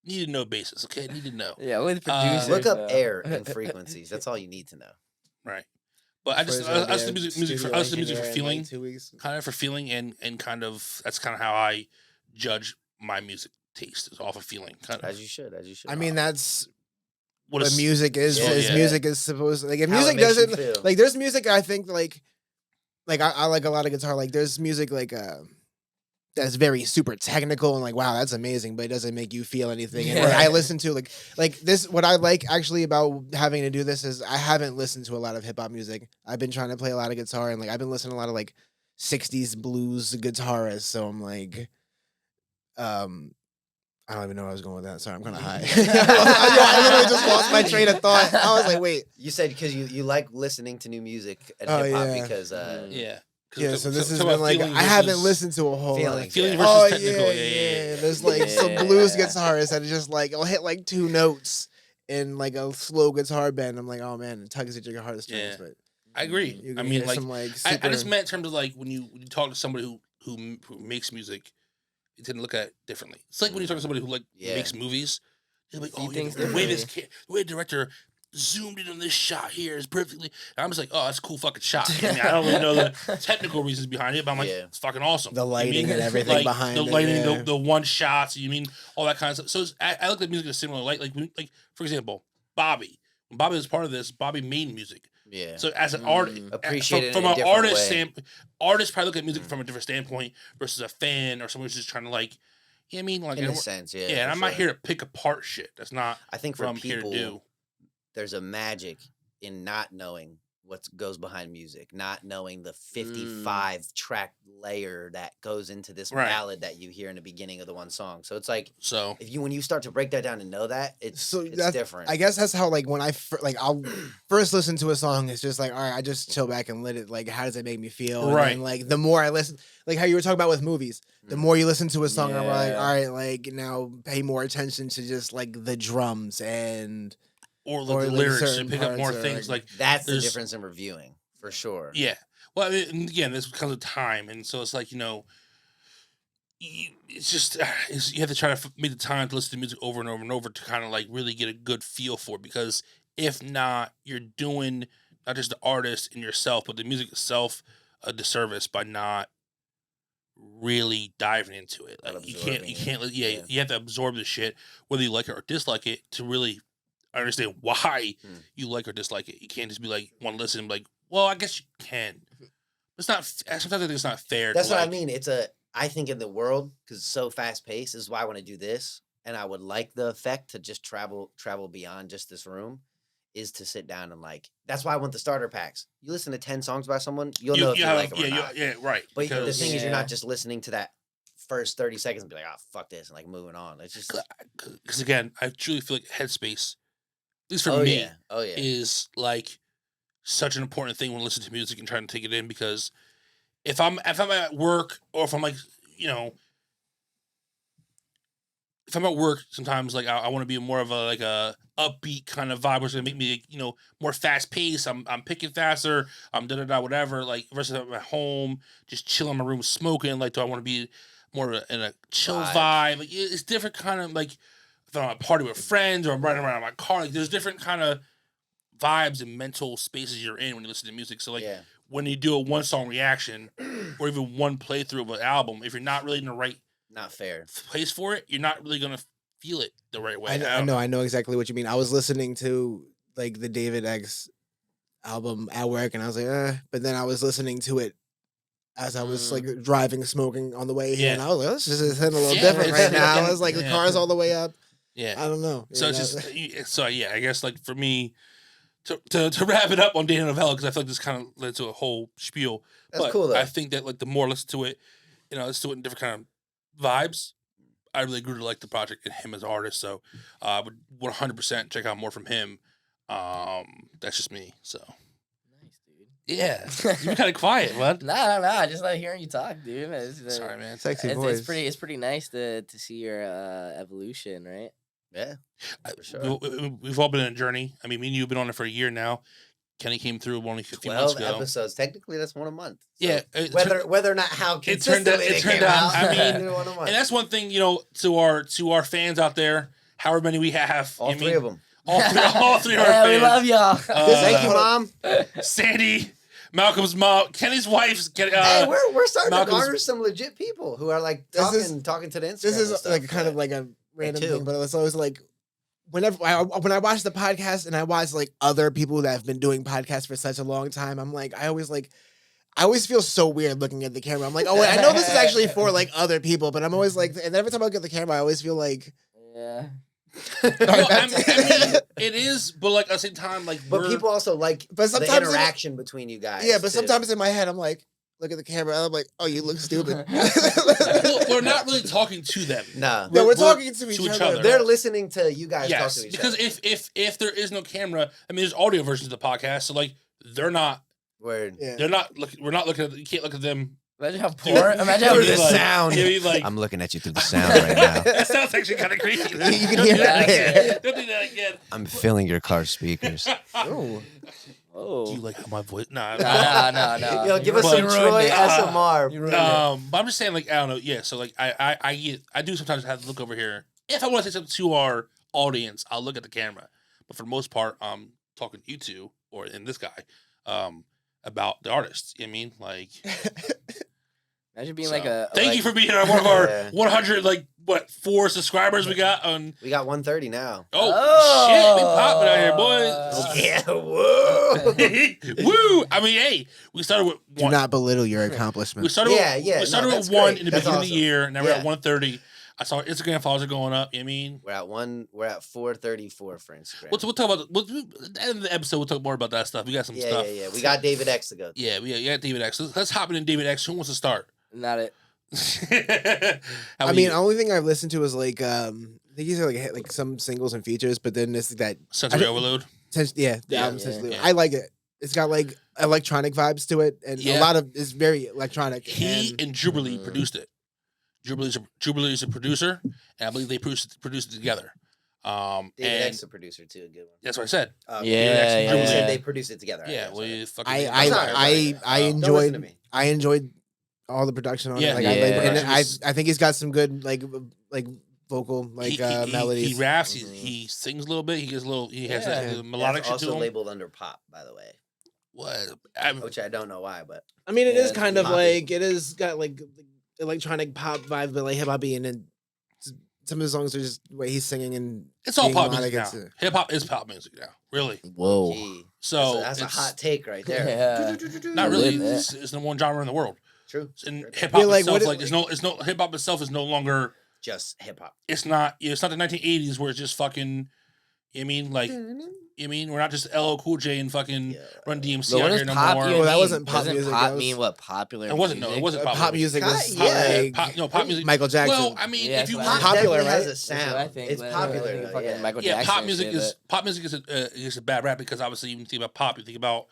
need to know basis. Okay, need to know. Yeah, only the Uh, producers. Look up though. air and frequencies. That's all you need to know. Right. But I just I listen to music for feeling, 2 weeks. kind of for feeling, and kind of that's kind of how I judge my music taste is off of feeling. Kind of. As you should. I mean, that's What what is music is. Yeah, is yeah. music is supposed to, like if How it music makes you doesn't feel. like there's music I think like I like a lot of guitar. Like there's music like that's very super technical and like, wow, that's amazing, but it doesn't make you feel anything. And Yeah. what I listen to like this, what I like actually about having to do this is I haven't listened to a lot of hip hop music. I've been trying to play a lot of guitar and like I've been listening to a lot of like 60s blues guitarists. So I'm like, I don't even know where I was going with that. Sorry, I'm kind of high. I literally just lost my train of thought. I was like, wait. You said because you like listening to new music and Oh, hip hop yeah. because Yeah. Yeah, so this has talk been about like feeling I haven't versus- listened to a whole Feeling. lot. Feeling Oh, versus technical. Yeah. There's like some Yeah. blues guitarists that are just like I'll hit like 2 notes in like a slow guitar bend. I'm like, oh man, it tugs at your heartstrings. Yeah. But I agree. you I can mean, hear like, some like I super, just meant in terms of like when you talk to somebody who makes music, you tend to look at it differently. It's like when you talk to somebody who like Yeah. makes movies, you're like, See oh, things the way this differently. the way the director zoomed in on this shot here is perfectly. And I'm just like, oh, that's a cool fucking shot. I mean, I don't really know the technical reasons behind it, but I'm like, Yeah. it's fucking awesome. the You lighting mean? and everything Like behind the it. lighting, yeah. the one shots, you mean all that kind of stuff. So I look at music in a similar light. Like for example, Bobby. When Bobby was part of this, Bobby made music. yeah. So as an artist, Appreciate it from in a an different artist way. standpoint, artists probably look at music from a different standpoint versus a fan or someone who's just trying to like, you know what I mean? Like, in and a sense, yeah. and for I'm not sure. here to pick apart shit. That's not I think what for I'm here to people, do. there's a magic in not knowing what goes behind music, not knowing the 55 track layer that goes into this Right. ballad that you hear in the beginning of the one song. So it's like So when you start to break that down and know that, it's that's different. I guess that's how like when I'll first listen to a song, it's just like all right, I just chill back and let it like how does it make me feel? And Right. then, like the more I listen, like how you were talking about with movies, the more you listen to a song, I'm like Yeah. all right, like now pay more attention to just like the drums and or or, the like, lyrics certain and pick up more parts are, things like That's the there's- difference in reviewing, for sure. yeah. Well, I mean, and again, this comes with time, and so it's like it's just you have to try to make the time to listen to music over and over and over to kind of like really get a good feel for it. Because if not, you're doing not just the artist and yourself, but the music itself a disservice by not really diving into it. Not Like you absorbing it. can't. Yeah, Yeah. you have to absorb the shit, whether you like it or dislike it, to really understand why you like or dislike it. You can't just be like one listen and be like, well, I guess you can. It's not. Sometimes I think it's not fair. That's to what I like- mean. I think in the world, because it's so fast paced, is why I want to do this. And I would like the effect to just travel beyond just this room, is to sit down and like. That's why I want the starter packs. You listen to 10 songs by someone, you'll know if you like them or not. yeah, right. But the because- thing is, you're Yeah. not just listening to that first 30 seconds and be like, oh, fuck this, and like moving on. It's just. because again, I truly feel like Headspace, at least for Oh, me, yeah. Oh, yeah. is like such an important thing when listening to music and trying to take it in. Because if I'm at work or if I'm like if I'm at work, sometimes like I want to be more of a upbeat kind of vibe, which is gonna make me more fast paced. I'm picking faster. I'm whatever. Like versus I'm at home, just chilling in my room smoking. Like, do I want to be more in a chill vibe? Like it's different kind of like if I'm at a party with friends or I'm riding around in my car. Like there's different kind of vibes and mental spaces you're in when you listen to music. So like Yeah. when you do a one song reaction or even one playthrough of an album, if you're not really in the right Not fair. place for it, you're not really gonna feel it the right way. I know exactly what you mean. I was listening to like the DvDx album at work, and I was like, but then I was listening to it as I was like driving, smoking on the way here, and I was like, this is hitting a little Yeah, different it's- right now. I was like, the yeah. car's all the way up. Yeah. I don't know. So You it's know? just I guess like for me to wrap it up on Dana Novello, because I feel like this kind of led to a whole spiel. That's but cool, though. I think that like the more I listen to it, listen to it in different kind of vibes. I really grew to like the project and him as an artist. So I would 100% check out more from him. That's just me. So Nice, dude. yeah, you're kind of quiet, bud. No. I just like hearing you talk, dude. Sorry, man. Sexy It's voice. it's pretty nice to see your evolution, right? Yeah. I- For sure. We've all been on a journey. I mean, me and you have been on it for a year now. Kenny came through only 15 months 12 ago. episodes. Technically, that's one a month. So Yeah, whether or not how It turned out- consistently it they turned came out- I mean, they're one a month. and that's one thing, to our fans out there, however many we have. all you know three what of them. I mean? All three of our Yeah, fans. we love y'all. Thank you, Mom. Sandy, Malcolm's mom, Kenny's wife's. Hey, we're starting Malcolm's- to garner some legit people who are like This is- talking to the Instagram. This and is stuff, like kind of but- like a random too. thing, but it's always like when I watch the podcast and I watch like other people that have been doing podcasts for such a long time, I'm like, I always like, I always feel so weird looking at the camera. I'm like, oh wait, I know this is actually for like other people, but I'm always like, and every time I look at the camera, I always feel like, Yeah. Well, I mean, it is, but like at the same time, like, But people also like But the sometimes interaction between you guys. yeah, but too. sometimes in my head, I'm like, look at the camera, and I'm like, oh, you look stupid. well, we're not really talking to them. Nah. No, we're We're talking to each other. They're listening to you guys talk Yes, to each because other. if there is no camera, I mean, there's audio versions of the podcast, so like they're not Word. Yeah. they're not looking. We're not looking at. You can't look at them. Imagine how poor. Imagine how Through Through the like- sound. Yeah, like I'm looking at you through the sound right now. that sounds actually kind of creepy. You can Don't hear do that that. again. Don't do that again. I'm filling your car speakers. Oh. Do you like how my voice? Nah. No. Yo, give us But- some Troy SMR. You ruined it. But I'm just saying, like, I don't know. Yeah, so like, I do sometimes have to look over here. If I want to say something to our audience, I'll look at the camera. But for the most part, I'm talking to you two or in this guy, about the artists. You know what I mean, like, Imagine being so, like a. thank like, you for being one of our Yeah. 100, like, what, 4 subscribers we got on. We got 130 now. Oh, shit, we popping out here, boys. Yeah, whoa. Woo! I mean, hey, we started with Do one. not belittle your We accomplishments. started. Yeah, with, yeah, We started no, with that's 1 great. in the That's beginning of the awesome. year, and now we're Yeah. at 130. I saw our Instagram followers are going up. You know what I mean? We're at 434 for Instagram. We'll talk about at the end of the episode. We'll talk more about that stuff. We got some stuff. Yeah. We got DvDx to go. Yeah, we got DvDx. Let's hop into DvDx. Who wants to start? Not it. How I mean, you? only thing I've listened to is like, I think he's like some singles and features, but then it's that, Sensory Overload. the Yeah, album yeah, Sensory. yeah. I like it. It's got like electronic vibes to it, and Yeah. a lot of it's very electronic. He and Jubilee produced it. Jubilee's a producer, and I believe they produced it together. And DvDx the producer too, a good one. that's what I said. Oh, Yeah, DvDx, yeah. said they produced it together. Yeah, I'm well, sorry. you fucking. I sorry. I Don't listen to enjoyed me. I enjoyed all the production on Yeah. it. Like, Yeah. and Production was- I think he's got some good like vocal like melodies. He raps. Mhm. He sings a little bit. He gets a little. He has Yeah. that melodic That's shit to also him. labeled under pop, by the way, What? which I don't know why, but I mean, it Yeah, is it's kind of poppy. like it is got like electronic pop vibe, but like hip hoppy, and then some of the songs are just the way he's singing and It's all being pop melodic, music now. it's, Hip hop is pop music now. Really. Whoa. gee, So that's a it's hot take right there. Yeah. not really. Yeah. It's the one genre in the world. True. And True. hip hop Yeah, like, itself, what it- like, it's no hip hop itself is no longer. Just hip hop. It's not the 1980s where it's just fucking. You know what I mean, like, you know what I mean, we're not just LL Cool J and fucking Yeah. Run DMC But out what here does no pop more. even Well, that mean? wasn't pop Doesn't music, pop that was- mean what popular? It wasn't. No, it music? wasn't pop, pop music was Ki- yeah. like Pop, no, pop music. Michael Jackson. Well, I mean, Yeah, if you that's look, what Pop Popular, definitely has right? a sound. That's what I think, It's but, popular. I think though, fucking yeah. Michael yeah, Jackson pop and music shit, is but- pop music is a bad rap because obviously when you think about pop, you think about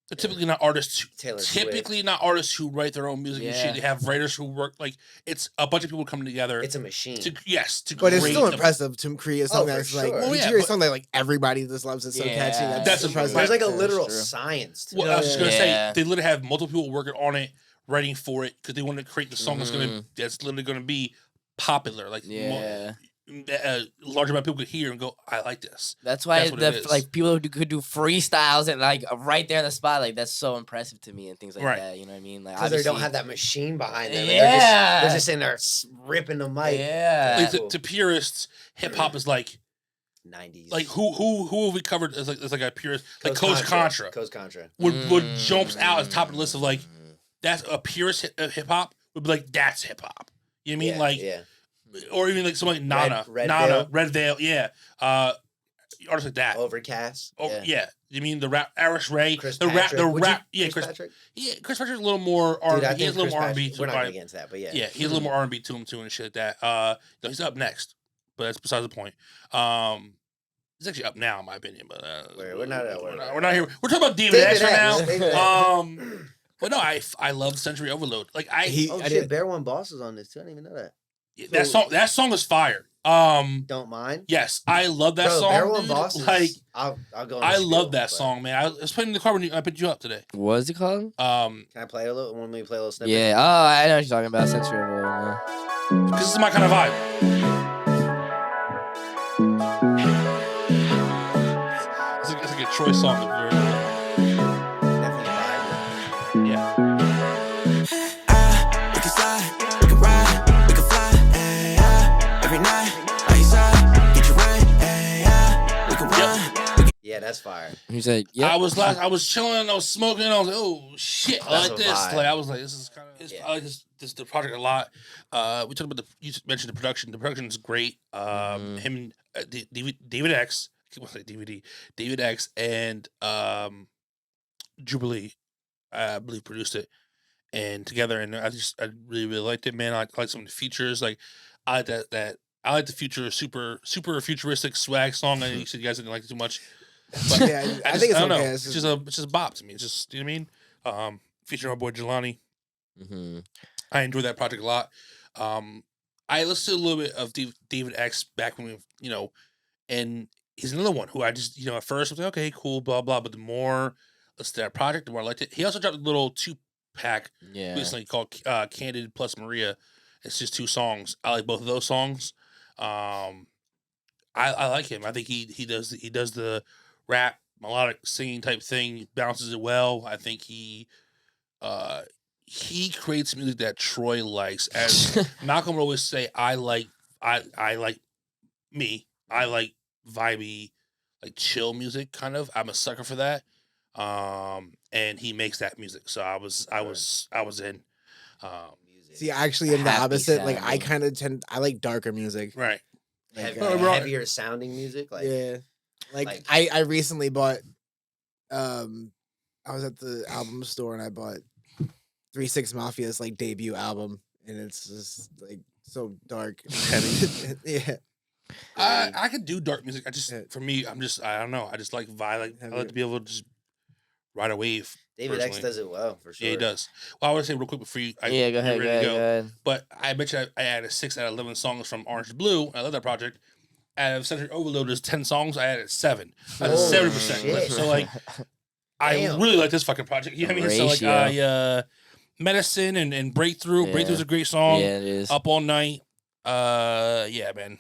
they're typically not artists. Taylor Typically not artists who write their own music and Yeah. shit. They have writers who work like it's a bunch of people coming together. It's a machine. to But it's create still the- impressive to create a song Oh, for that's like sure. Well, you yeah, hear a but- song that like everybody just loves it so Yeah. catchy. That's That's a- impressive. There's like a That's literal true. science to Well, it. I was just gonna Yeah. say they literally have multiple people working on it, writing for it because they want to create the song Mhm. that's literally gonna be popular. Like Yeah. a larger amount of people could hear and go, I like this. That's why That's what it is. like people who could do freestyles and like right there in the spot, like that's so impressive to me and things like Right. that. You know what I mean? Like Because they don't obviously- have that machine behind them. Yeah. They're just in there ripping the mic. Yeah. Like, Cool. to purists, hip hop is like 90s. like who have we covered as like a purist like Coast Contra Coast Contra. would jumps out at the top of the list of like that's a purist hip hop would be like that's hip hop. You know what I mean? Yeah, Like yeah. or even like someone like Nana, Red Red Veil, yeah. Artists like that. Overcast. Oh yeah. You mean the rap Irish Ray? Chris the Patrick. rap Would you- yeah, Chris Patrick? Chris Patrick's a little more R Dude, I he has think a little Chris more R and B Patrick. to We're not him. against that, but yeah. Yeah, he has a little more R and B to him too and shit like that. No, he's up next. But that's besides the point. He's actually up now, in my opinion. But We're not we're not here. We're talking about DvDx David right X. now. David X. But no, I love Sensory Overload. Like Oh I shit, did- Bear One Boss is on this too. I didn't even know that. that song is fire. Don't mind. Yes, I love that Bro, song. Bear One dude. Boss is, Like I'll go on I a love spiel, that but- song, man. I was playing in the car when I picked you up today. What is it called? Can I play a little? Want me to play a little snippet? Yeah. Oh, I know what you're talking about. Sensory Overload. Because this is my kind of vibe. It's like a Troy song. Definitely vibe. Yeah. We can slide, we can ride, we can fly, ay, yeah. Every night, outside, get you right, ay, yeah. We can run. Yeah, that's fire. He said, "Yeah." I was chilling, I was smoking, I was like, oh shit, I That's like a this. vibe. Like I was like, this is kind of, Yeah. I like this the project a lot. We talked about you mentioned the production. The production is great. Him and David X, I keep wanting to say DVD, David X and Jubilee, I believe produced it, and together, and I really liked it, man. I like some of the features, like I like that. I like the super futuristic swag song. I know you said you guys didn't like it too much. But Yeah, I think it's don't okay. know. It's It's just a bop to me. It's just, you know what I mean? Featuring our boy Jelani. Mm-hmm. I enjoyed that project a lot. I listened to a little bit of David X back when and he's another one who I just, at first I was like, okay, cool, blah blah. But the more I listened to that project, the more I liked it. He also dropped a little 2-pack Yeah. recently called Candid plus Maria. It's just 2 songs. I like both of those songs. I like him. I think he does the rap melodic singing type thing. He bounces it well. I think he creates music that Troy likes. As Malcolm would always say, I like me. I like vibey, like chill music. Kind of. I'm a sucker for that. And he makes that music. So I was in. Music. See, I actually am the Happy opposite. Like I sounding. kind of I like darker music. Right. Like, Heavier sounding music. Like, yeah. Like, like- I recently bought I was at the album store and I bought 3 6 Mafia's like debut album, and it's just like so dark. Yeah. I could do dark music. Yeah. For me, I don't know. I just like vibe. I like to be able to just ride a wave. David X personally. does it well, for sure. Yeah, he does. Well, I want to say real quick before you. Yeah, go ahead, ready go to ahead. But I bet you I added 6 out of 11 songs from Orange Blue. I love that project. Out of Century Overload, there's 10 songs. I added 7. That's Holy 70%. shit. So like, I Damn. really like this fucking project. You know what I mean? So like, Ratio. Medicine and Breakthrough. Yeah. Breakthrough's a great song. Yeah, it is. Up All Night. Yeah, man.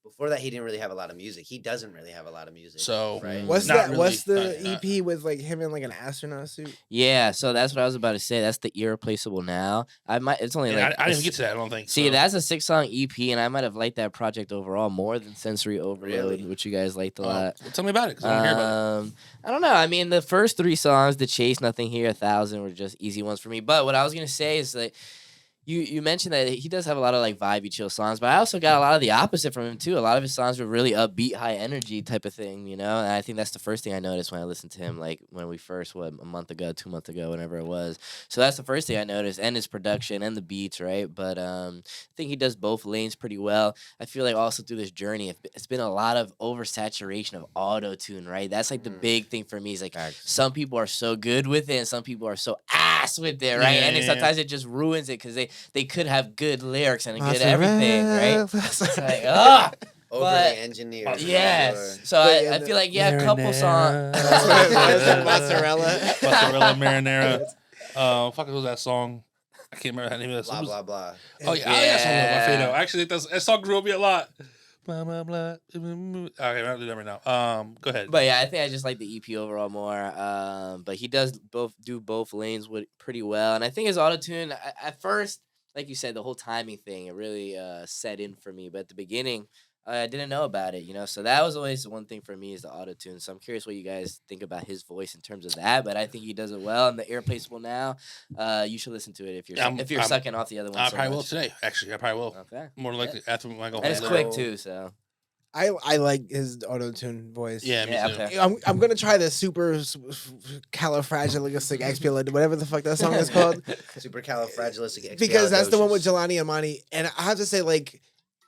Before that, he didn't really have a lot of music. He doesn't really have a lot of music. So right? What's Not that? really. What's the Not- EP with like him in like an astronaut suit? Yeah, so that's what I was about to say. That's the Irreplaceable Now. It's only And like I didn't even get to that. I don't think. See, so. that's a 6-song EP, and I might have liked that project overall more than Sensory Overload, Really? which you guys liked a Oh, lot. well, tell me about it because I want to hear about it. I don't know. I mean, the first 3 songs, The Chase, Nothing Here, 1,000, were just easy ones for me. But what I was gonna say is that you mentioned that he does have a lot of like vibey, chill songs, but I also got a lot of the opposite from him too. A lot of his songs were really upbeat, high energy type of thing, And I think that's the first thing I noticed when I listened to him, like when we first, a month ago, 2 months ago, whenever it was. So that's the first thing I noticed, and his production and the beats, right? But I think he does both lanes pretty well. I feel like also through this journey, it's been a lot of oversaturation of auto tune, right? That's like the big thing for me. Is like some people are so good with it, and some people are so ass with it, right? And sometimes it just ruins it because they could have good lyrics and good everything, right? It's like, Overly but- engineered. for yes. sure. So But yeah, I feel like a couple songs. Mozzarella. Mozzarella marinara. Fuck, what was that song? I can't remember the name of that Blah, song. blah, blah. Oh yeah, I like that song though, my Yeah. favorite. Actually, that song grew on me a lot. Blah blah blah. Okay, I'm not doing that right now. Go ahead. But yeah, I think I just like the EP overall more. But he does do both lanes pretty well, and I think his auto tune at first, like you said, the whole timing thing it really set in for me. But at the beginning, I didn't know about it, So that was always one thing for me is the auto tune. So I'm curious what you guys think about his voice in terms of that. But I think he does it well. And the Irreplaceable Now, you should listen to it if you're sucking off the other one. I so probably will much. today. Actually, I probably will. Okay. More likely after I go home. And it's later. quick too, so I like his auto tune voice. Yeah, me Yeah, too. okay. I'm gonna try the super califragilistic whatever the fuck that song is called, Supercalifragilistic. because that's the one with Jelani Amani, and I have to say like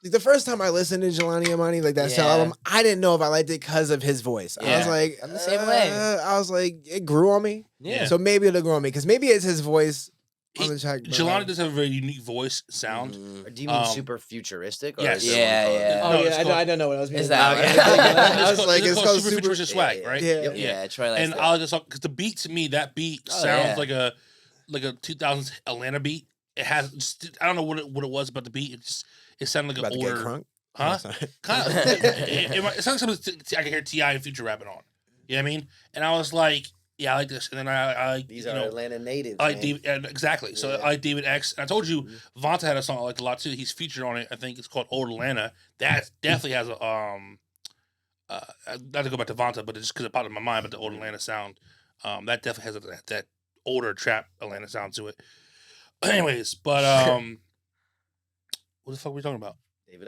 the first time I listened to Jelani Amani, like that solo Yeah. album, I didn't know if I liked it because of his voice. I was Yeah. like, I'm the same way. I was like, it grew on me. yeah. So maybe it'll grow on me because maybe it's his voice on the track. but, Jelani does have a very unique voice sound. Mhm. Or do you mean Um, super futuristic? Or yes. is it Yeah, what we call it? yeah. Oh No, yeah, it's I don't know what I was. Is meaning. that okay? I was like, it's called super futuristic swag, yeah, right? yeah. Yep. Yeah, Troy likes And that. I like the song because the beat to me, that beat Oh, sounds yeah. like a 2000s Atlanta beat. It has just, I don't know what it was about the beat. It sounded like About an to get older, crunk. huh? Oh, sorry. Kind of. It sounds like something I can hear T.I. and Future rapping on. You know what I mean? And I was like, yeah, I like this. And then I like, These you are know, Atlanta natives. I like man. David, and exactly. So Yeah. I like David X. And I told you, Vonta had a song I liked a lot too. He's featured on it. I think it's called Old Atlanta. That definitely has not to go back to Vonta, but it's just because it popped in my mind. But the old Atlanta sound, that definitely has that older trap Atlanta sound to it. Anyways, but what the fuck were we talking about?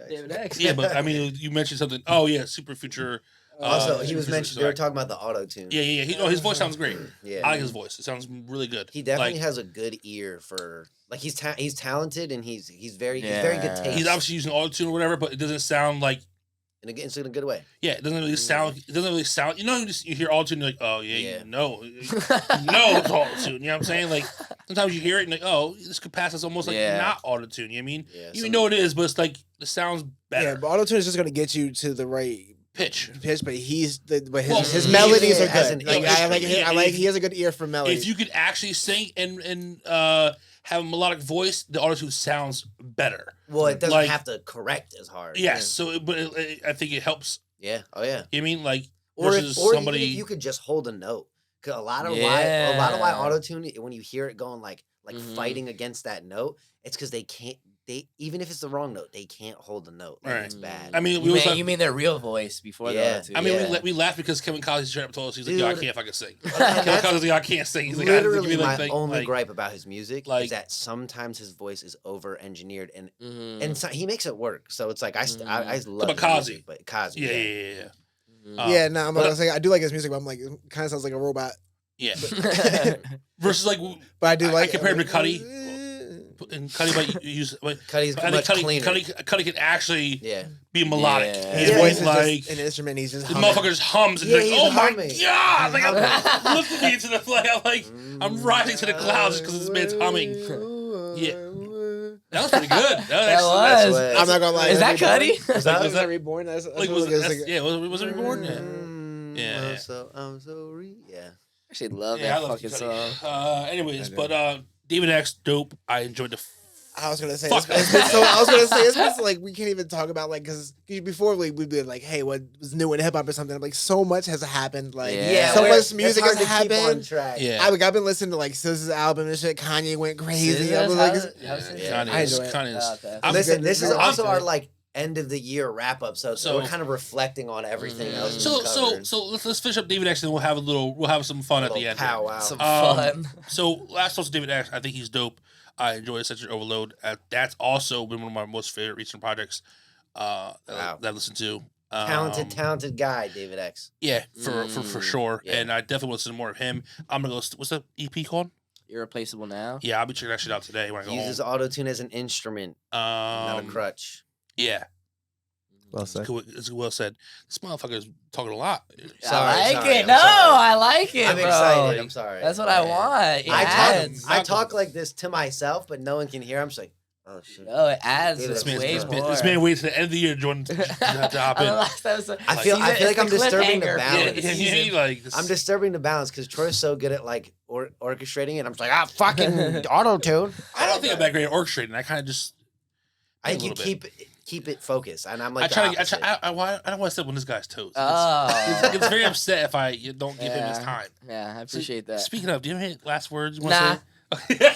David X. Yeah, but I mean, you mentioned something. Oh yeah, Super Future. Also, he Super was Future mentioned. They were Select. talking about the auto tune. Yeah. His voice sounds great. Yeah. I like his voice. It sounds really good. He definitely Like, has a good ear for like he's talented and he's very good taste. he's obviously using auto tune or whatever, but it doesn't sound like. it's in a good way. Yeah, it doesn't really sound. It doesn't really sound. You know, you hear auto tune, you're like, oh yeah. You know it's auto tune. You know what I'm saying? Like sometimes you hear it and like, oh, this could pass as almost like not auto tune. You know what I mean? Yeah, you know it is, but it's like the sounds better. Yeah, but auto-tune is just gonna get you to the right pitch. but his Well, his he melodies are has good. an ear. He has a good ear for melodies. If you could actually sing and have a melodic voice, the auto tune sounds better. Well, it doesn't Like- have to correct as hard. Yes, so but I think it helps. Yeah. Oh yeah. You know what I mean like Or versus even somebody. if you could just hold a note. 'Cause a lot of why Yeah. auto tune when you hear it going like Mhm. fighting against that note, it's because they can't. They even if it's the wrong note, they can't hold the note. Like, Right. It's bad. I mean, we You was mean, like, you mean their real voice before Yeah. the auto-tune. I mean, Yeah. we laughed because Kevin Collins straight up told us he's like, yo, I Dude. can't fucking sing. And Kevin that's Collins is like, I can't sing. He's like, literally my thing, only like, gripe about his music like- is that sometimes his voice is over engineered and Mhm. so, he makes it work. So it's like I love But his Kazi. music, but Kazi, Yeah, yeah. Mhm. yeah, no, I'm but- not gonna say I do like his music, but I'm like it kind of sounds like a robot. Yeah. Versus like, But I do I like compared him to Cuddy. Eh. and Cuddy might use, but Cuddy's I much think cleaner. Cuddy can actually Yeah, be melodic. Yeah. His Yeah, voice is like just an instrument. He's just the humming. motherfucker just hums and Yeah, you're like, he's oh my humming. god! Like He's I'm lifting me into the flag. I'm rising to the clouds because this man's humming. Yeah. That was pretty good. That That's was. what- I'm not gonna lie. Is that Reborn? Cuddy? Was that- that reborn? That's Like what it was. yeah, was it reborn? Yeah. Yeah. I'm so yeah. Actually, love Yeah, I that love fucking Cuddy. song. Anyways, I know. but David X, dope. I enjoyed the. I was gonna say, Fuck. it's been so. I was gonna say, it's been so, like we can't even talk about like because before we'd be like, hey, what was new in hip hop or something? I'm like, so much has happened. Like, Yeah. so we're- much music it's has hard to keep on happened. track. Yeah. I've been listening to like SZA's album and shit. Kanye went crazy. I SZA's was like, album? it's- Yeah. I enjoy it. Kanye's. Oh, okay. I'm- Listen, this is I'm also good. our like end of the year wrap up, so So- we're kind of reflecting on everything Mhm. else. So let's finish up David X and we'll have some fun at the end. here. Powwow. Some Um, fun. So last also David X, I think he's dope. I enjoy Essential Overload. That's also been one of my most favorite recent projects Wow. that I listened to. Talented guy, David X. Yeah, for sure. Yeah. And I definitely want to listen to more of him. I'm gonna go. What's the EP called? Irreplaceable now. Yeah, I'll be checking that shit out today when I go Uses home. auto tune as an instrument, not a crutch. Yeah, Well said. it's well said. This motherfucker's talking a lot. I like sorry, it. I'm No, sorry. I like it, I'm bro. excited. I'm sorry. That's what I Yeah. want. It I adds. talk. I talk like this to myself, but no one can hear. I'm just like, oh shit. No, it adds Dude, This It's man's, way more. this man waited to the end of the year, Jordan, to have to hop On the in. last episode. I feel Season- like I'm it's the disturbing the cliffhanger. balance. Yeah, Season. like this, I'm disturbing the balance because Troy's so good at like orchestrating it. I'm just like, fucking auto tune. I don't think I'm that great at orchestrating. I kind of just. I think a you little keep it focused, and I'm like, I try the to. opposite. I don't want to step on this guy's toes. Oh. He gets very upset if I don't give him his Yeah. time. Yeah, I appreciate that. Speaking of, do you have any last words you want Nah. to say?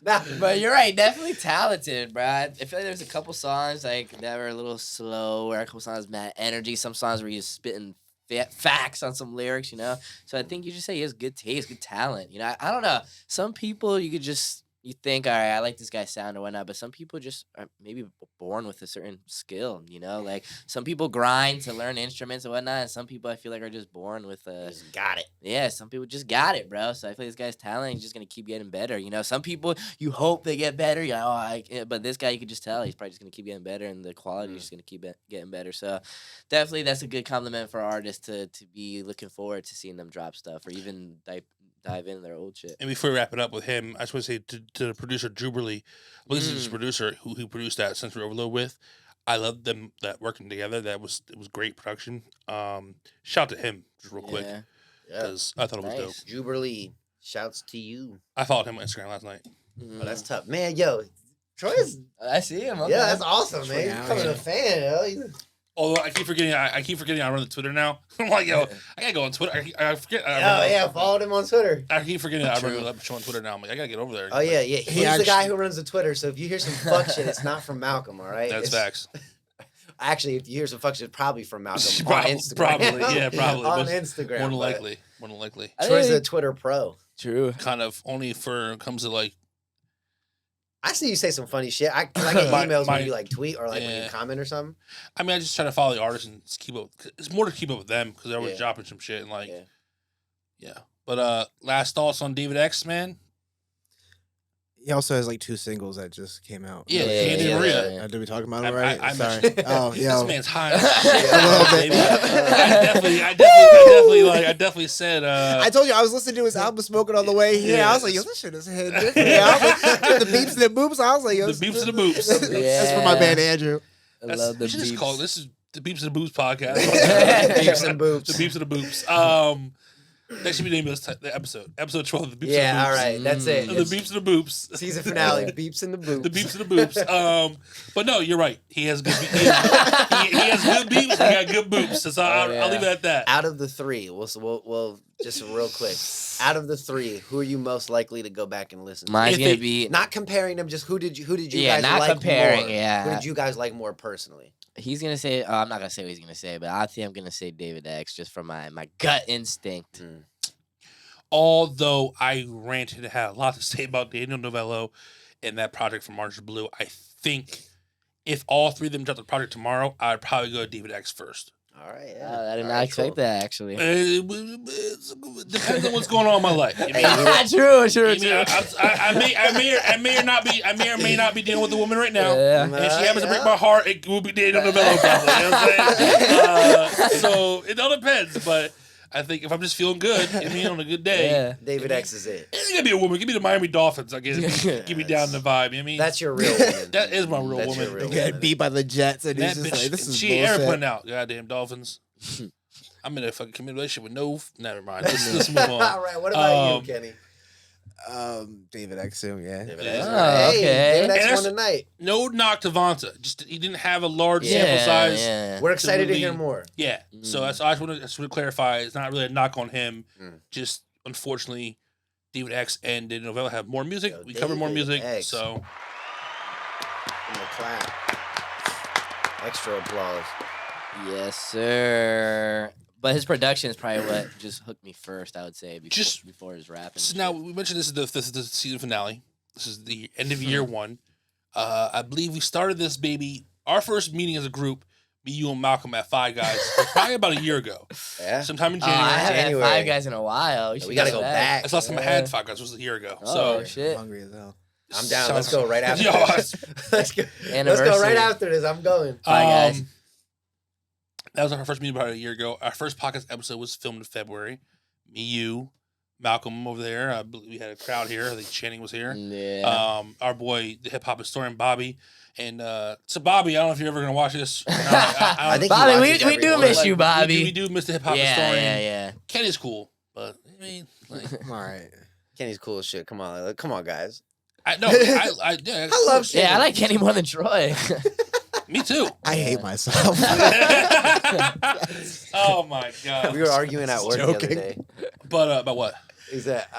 Nah. But you're right, definitely talented, bro. I feel like there's a couple songs like that were a little slow, or a couple songs mad energy. Some songs where you're spitting facts on some lyrics, you know. So I think you just say he has good taste, good talent. You know, I don't know. Some people you think, all right, I like this guy's sound or whatnot, but some people just are maybe born with a certain skill, you know? Like, some people grind to learn instruments and whatnot, and some people I feel like are just born with a... Just got it. Yeah, some people just got it, bro. So I feel like this guy's talent, he's just going to keep getting better. You know, some people, you hope they get better. You're like, but this guy, you could just tell he's probably just going to keep getting better, and the quality is just going to keep getting better. So definitely that's a good compliment for artists to be looking forward to seeing them drop stuff or even dive into their old shit. And before we wrap it up with him, I just want to say to the producer Jubilee, I believe this is his producer who produced that Sensory Overload with. I love them that working together. It was great production. Shout to him just real quick Yeah. Yeah. because I thought it was dope. Nice. Jubilee, shouts to you. I followed him on Instagram last night. Mhm. Oh, that's tough, man. Yo, Troy's I see him. Okay. yeah, that's awesome, man. Troy You're out becoming here. a fan, yo. Although I keep forgetting, I run the Twitter now. I'm like, yo, I gotta go on Twitter. I forget. Oh yeah, followed him on Twitter. I keep forgetting I True. run the show on Twitter now. I'm like, I gotta get over there. Oh yeah, yeah. He's the actually- guy who runs the Twitter. So if you hear some fuck shit, it's not from Malcolm, all right? That's It's- facts. Actually, if you hear some fuck shit, probably from Malcolm on Probably, Instagram. probably, yeah, probably. on Most- Instagram. More than but likely. More than likely. I Troy's a think- Twitter pro. True. Kind of only for comes to like I see you say some funny shit. I get My- emails my- when you like tweet or like when yeah. you comment or something. I mean, I just try to follow the artists and just keep up. It's more to keep up with them because they're always Yeah. dropping some shit and like, Yeah. yeah. But last thoughts on DvDx, man. He also has like 2 singles that just came out. Yeah, Yeah, Candy yeah, and yeah, Maria. yeah. Did we talk about I- it right? I Sorry. mentioned- Oh, This yeah. man's high. A little bit. I definitely said. I told you I was listening to his album "Smoking on the Way here." Yeah. I was like, "Yo, this shit is hit different." Yeah, I was like, the beeps and the boops. I was like, "Yo, The beeps and the boops. That's for my Yeah. man Andrew. I That's, love the we should just beeps. call it, this is the Beeps and the Boops podcast. Beeps and boops. The Beeps and the Boops. That should be the name of the episode. Episode 12, the Beeps Yeah, and the Boops. all right. That's it. The Beeps and the Boops. Season finale. Beeps and the boops. The Beeps and the Boops. But no, you're right. He has good. He has good beeps. He got good boops. So I'll leave it at that. Out of the 3, we'll just real quick. Out of the 3, who are you most likely to go back and listen to? Mine's If gonna it- be. Not comparing them, just who did you Yeah, guys not like comparing, more? yeah. Who did you guys like more personally? He's gonna say. I'm not gonna say what he's gonna say, but I think I'm gonna say DvDx just from my gut instinct. Although I ranted and had a lot to say about Daniel Novello and that project from Orange Blue, I think if all 3 of them dropped the project tomorrow, I'd probably go DvDx first. All right. Yeah. I did All not right, expect cool. that actually. It depends on what's going on in my life. You know? True. I may or may not be dealing with a woman right now. Yeah. And if she happens to break my heart, it will be Daniel Novello probably. You know what I'm saying? So it all depends. But I think if I'm just feeling good, I mean, on a good day, Yeah. David X is it. it's gonna be a woman. Give me the Miami Dolphins. I guess. Give me down the vibe. You know what I mean, That's your real woman. that is my real That's woman. your real Get woman. beat by the Jets, and That he's just bitch, like, "This is she ain't ever bullshit." putting out. Goddamn Dolphins. I'm in a fucking committed relationship with no. Never mind. Let's move on. All right. What about Um, you, Kenny? David Exum, yeah. David yeah. X. Oh, Hey, okay. David X And won tonight. No knock to Vonta. Just he didn't have a large sample size. Yeah. We're excited to hear really- more. Yeah. So that's I just want to clarify. It's not really a knock on him. Just unfortunately, David X and Daniel Novello have more music. Yo, We cover more David music. X. So I'm gonna clap. Extra applause. Yes, sir. But his production is probably what just hooked me first. I would say before his rap. And So shit. now we mentioned this is the season finale. This is the end of year one. I believe we started this baby. Our first meeting as a group, me, you, and Malcolm at Five Guys, was probably about a year ago. Yeah. Sometime in I January. haven't had January. Five Guys in a while. We gotta go back. That's the last time I had Five Guys. Was a year ago. Oh So shit! I'm hungry as hell. I'm down. Let's go right after Yo, this. Let's go. Let's go Anniversary. right after this. I'm going. Five Guys. That was our first meeting about a year ago. Our first podcast episode was filmed in February. Me, you, Malcolm over there. I believe we had a crowd here. I think Channing was here. Yeah. Our boy, the hip hop historian Bobby, and so Bobby, I don't know if you're ever gonna watch this. I think Bobby, he we watches do everyone. miss you, Bobby. We do miss the hip hop yeah, historian. yeah. Kenny's cool, but I mean, like, All right. Kenny's cool as shit. Come on, guys. yeah, I love Yeah, I like Kenny more than Troy. me too. I hate myself. Oh my god! We were arguing at work the other Joking. day. But about what? Is that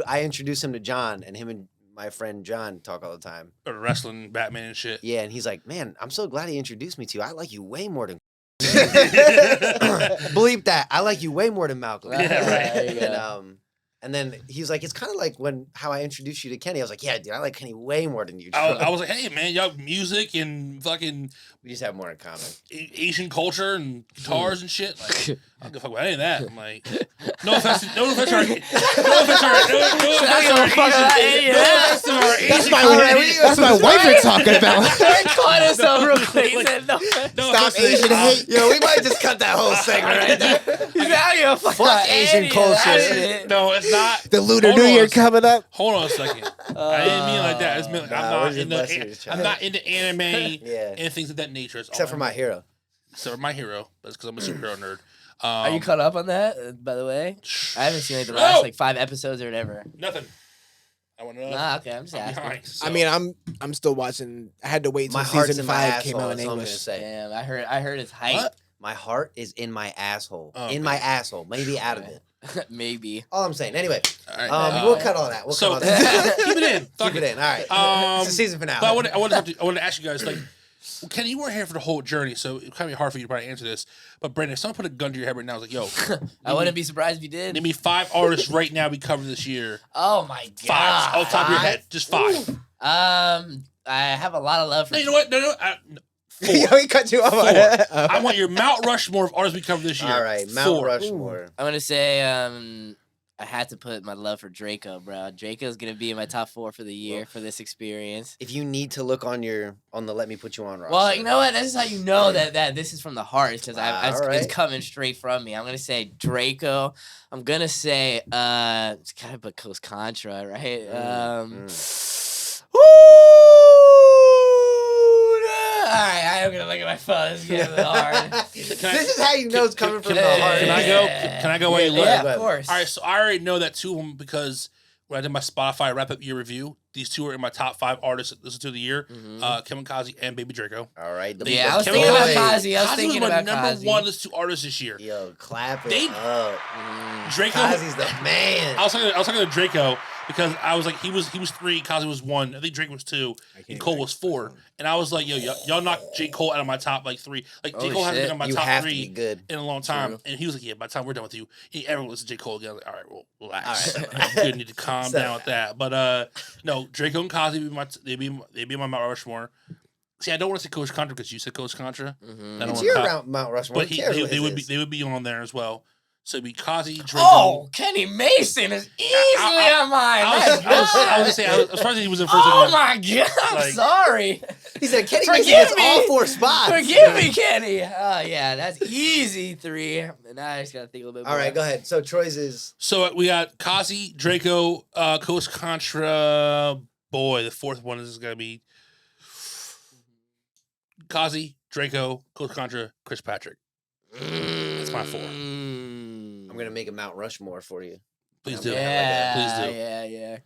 I introduced him to John, and him and my friend John talk all the time. Wrestling, Batman, and shit. Yeah, and he's like, "Man, I'm so glad he introduced me to you. I like you way more than." Bleep that. I like you way more than Malcolm. Yeah, right. And then he's like, it's kind of like how I introduced you to Kenny. I was like, yeah, dude, I like Kenny way more than you. I was like, hey man, y'all music and fucking We just have more in common. Asian culture and guitars and shit. Like, I don't give a fuck about any of that. I'm like, no offense to our Asian. That's my wife you're talking about. Caught himself real quick. He said, no. Stop Asian hate. Yo, we might just cut that whole segment right there. He's out here. Fuck Asian culture. No, it's not. The Lunar Hold New on Year a sec- coming up. Hold on a second. I didn't mean it like that. It's meant, Nah, we're just blessing each I'm other. not into anime Yeah. and things of that nature. It's Except all for my hero. Except for my hero. That's because I'm a superhero nerd. Are you caught up on that, by the way? I haven't seen like the last like 5 episodes or whatever. Nothing. I want to know. Nah, okay, I'm just I'm asking. behind, so. I mean, I'm still watching. I had to wait till My heart's season in my 5 came asshole. out in That's all I'm gonna English. say. Damn, I heard it's hype. What? My heart is in my asshole. Oh, in my asshole. Maybe out of it. Maybe. All I'm saying. Anyway, All right. we'll cut all that. We'll cut all that. keep it in. Fuck Keep it in. All right. It's the season finale. But I wanted to ask you guys, like, Well, Kenny, you weren't here for the whole journey, so it kind of be hard for you to probably answer this. But Brandon, if someone put a gun to your head right now, I was like, "Yo, I wouldn't be surprised if you did. name me 5 artists right now we covered this year. Oh my 5 god. off the top of your head, just 5. I have a lot of love for. No, you know what? No. 4. Yo, he cut you off. 4. I want your Mount Rushmore of artists we covered this year. All right, Mount 4. Rushmore. I'm gonna say I had to put my love for Draco, bro. Draco's gonna be in my top 4 for the year for this experience. If you need to look on the Let Me Put You On roster. Well, you know what? This is how you know that this is from the heart because Alright. it's coming straight from me. I'm gonna say Draco. I'm gonna say it's kind of a close contra, right? Alright, I'm gonna look at my phone. This is getting a little hard. This is how you know it's coming from the Can heart. I go? Can I go while you look? Yeah, Go of ahead. course. All right, so I already know that 2 of them because when I did my Spotify wrap up year review, these 2 are in my top 5 artists that listen to the year. Kevin Kazi and Baby Draco. All right. Yeah, I was Kevin thinking about Kazi- Kazi. I was Kazi thinking was my about number Kazi. 1 listen to artists this year. Yo, clap it They- up. Draco. Kazi's the man. I was talking to Draco because I was like he was 3, Kazi was 1. I think Drake was 2, and Cole was 4. And I was like, yo, y'all knocked J. Cole out of my top like 3. Like J. Oh, Cole hasn't shit. been on my You top have to be 3 good. in a long time. True. And he was like, yeah, by the time we're done with you, everyone listens to J. Cole again. I was like, all right, well, relax. All right. You need to calm Settle down with that. But no, Draco and Kazi they be my Mount Rushmore. See, I don't want to say Coach Contra because you said Coach Contra. I don't It's wanna your cop- Mount Rushmore. But Who cares what they his would be is? they would be on there as well. So it'd be Kazi, Draco. Oh, Kenny Mason is easily on mine. I was gonna say I was surprised he was in first. Oh my god! I'm Like- sorry. He said Kenny Forgive Mason gets me. all 4 spots. Forgive me, Kenny. Oh yeah, that's easy 3. And now I just gotta think a little bit more. All right, go ahead. So Troy's is So we got Kazi, Draco, Coach Contra. Boy, the 4th one is gonna be Kazi, Draco, Coach Contra, Chris Patrick. That's my 4. I'm gonna make a Mount Rushmore for you. Please do. Yeah, Please do. yeah.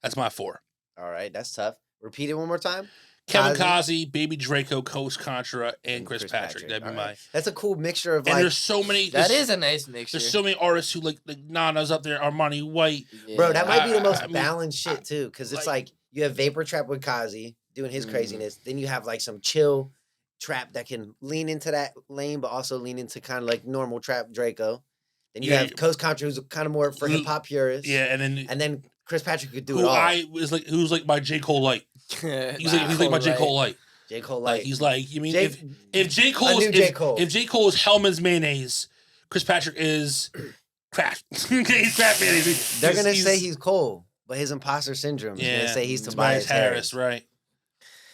That's my 4. All right, that's tough. Repeat it one more time. Kevin Kazi. Kazi, Baby Draco, Coach Contra, and Chris Patrick. That'd be All my. right. That's a cool mixture of And like. there's so many. That there's- is a nice mixture. There's so many artists who like Nana's up there, Armani White. Bro, that might be the most I mean, balanced shit too, because it's like- like you have Vapor Trap with Kazi doing his Mhm. craziness. Then you have like some chill trap that can lean into that lane, but also lean into kind of like normal trap Draco. Then you Yeah, have Coast Contra, who's kind of more for Who- hip hop purists. Yeah, and then Chris Patrick could do it who all. who's like my J Cole light. He's like my J Cole light. J Cole Like like he's like you mean J- if J I Cole knew is J. Cole. if J Cole is Hellman's mayonnaise, Chris Patrick is Kraft. He's Kraft mayonnaise. they're gonna say he's Cole, but his imposter syndrome is gonna say he's Tobias Harris. right?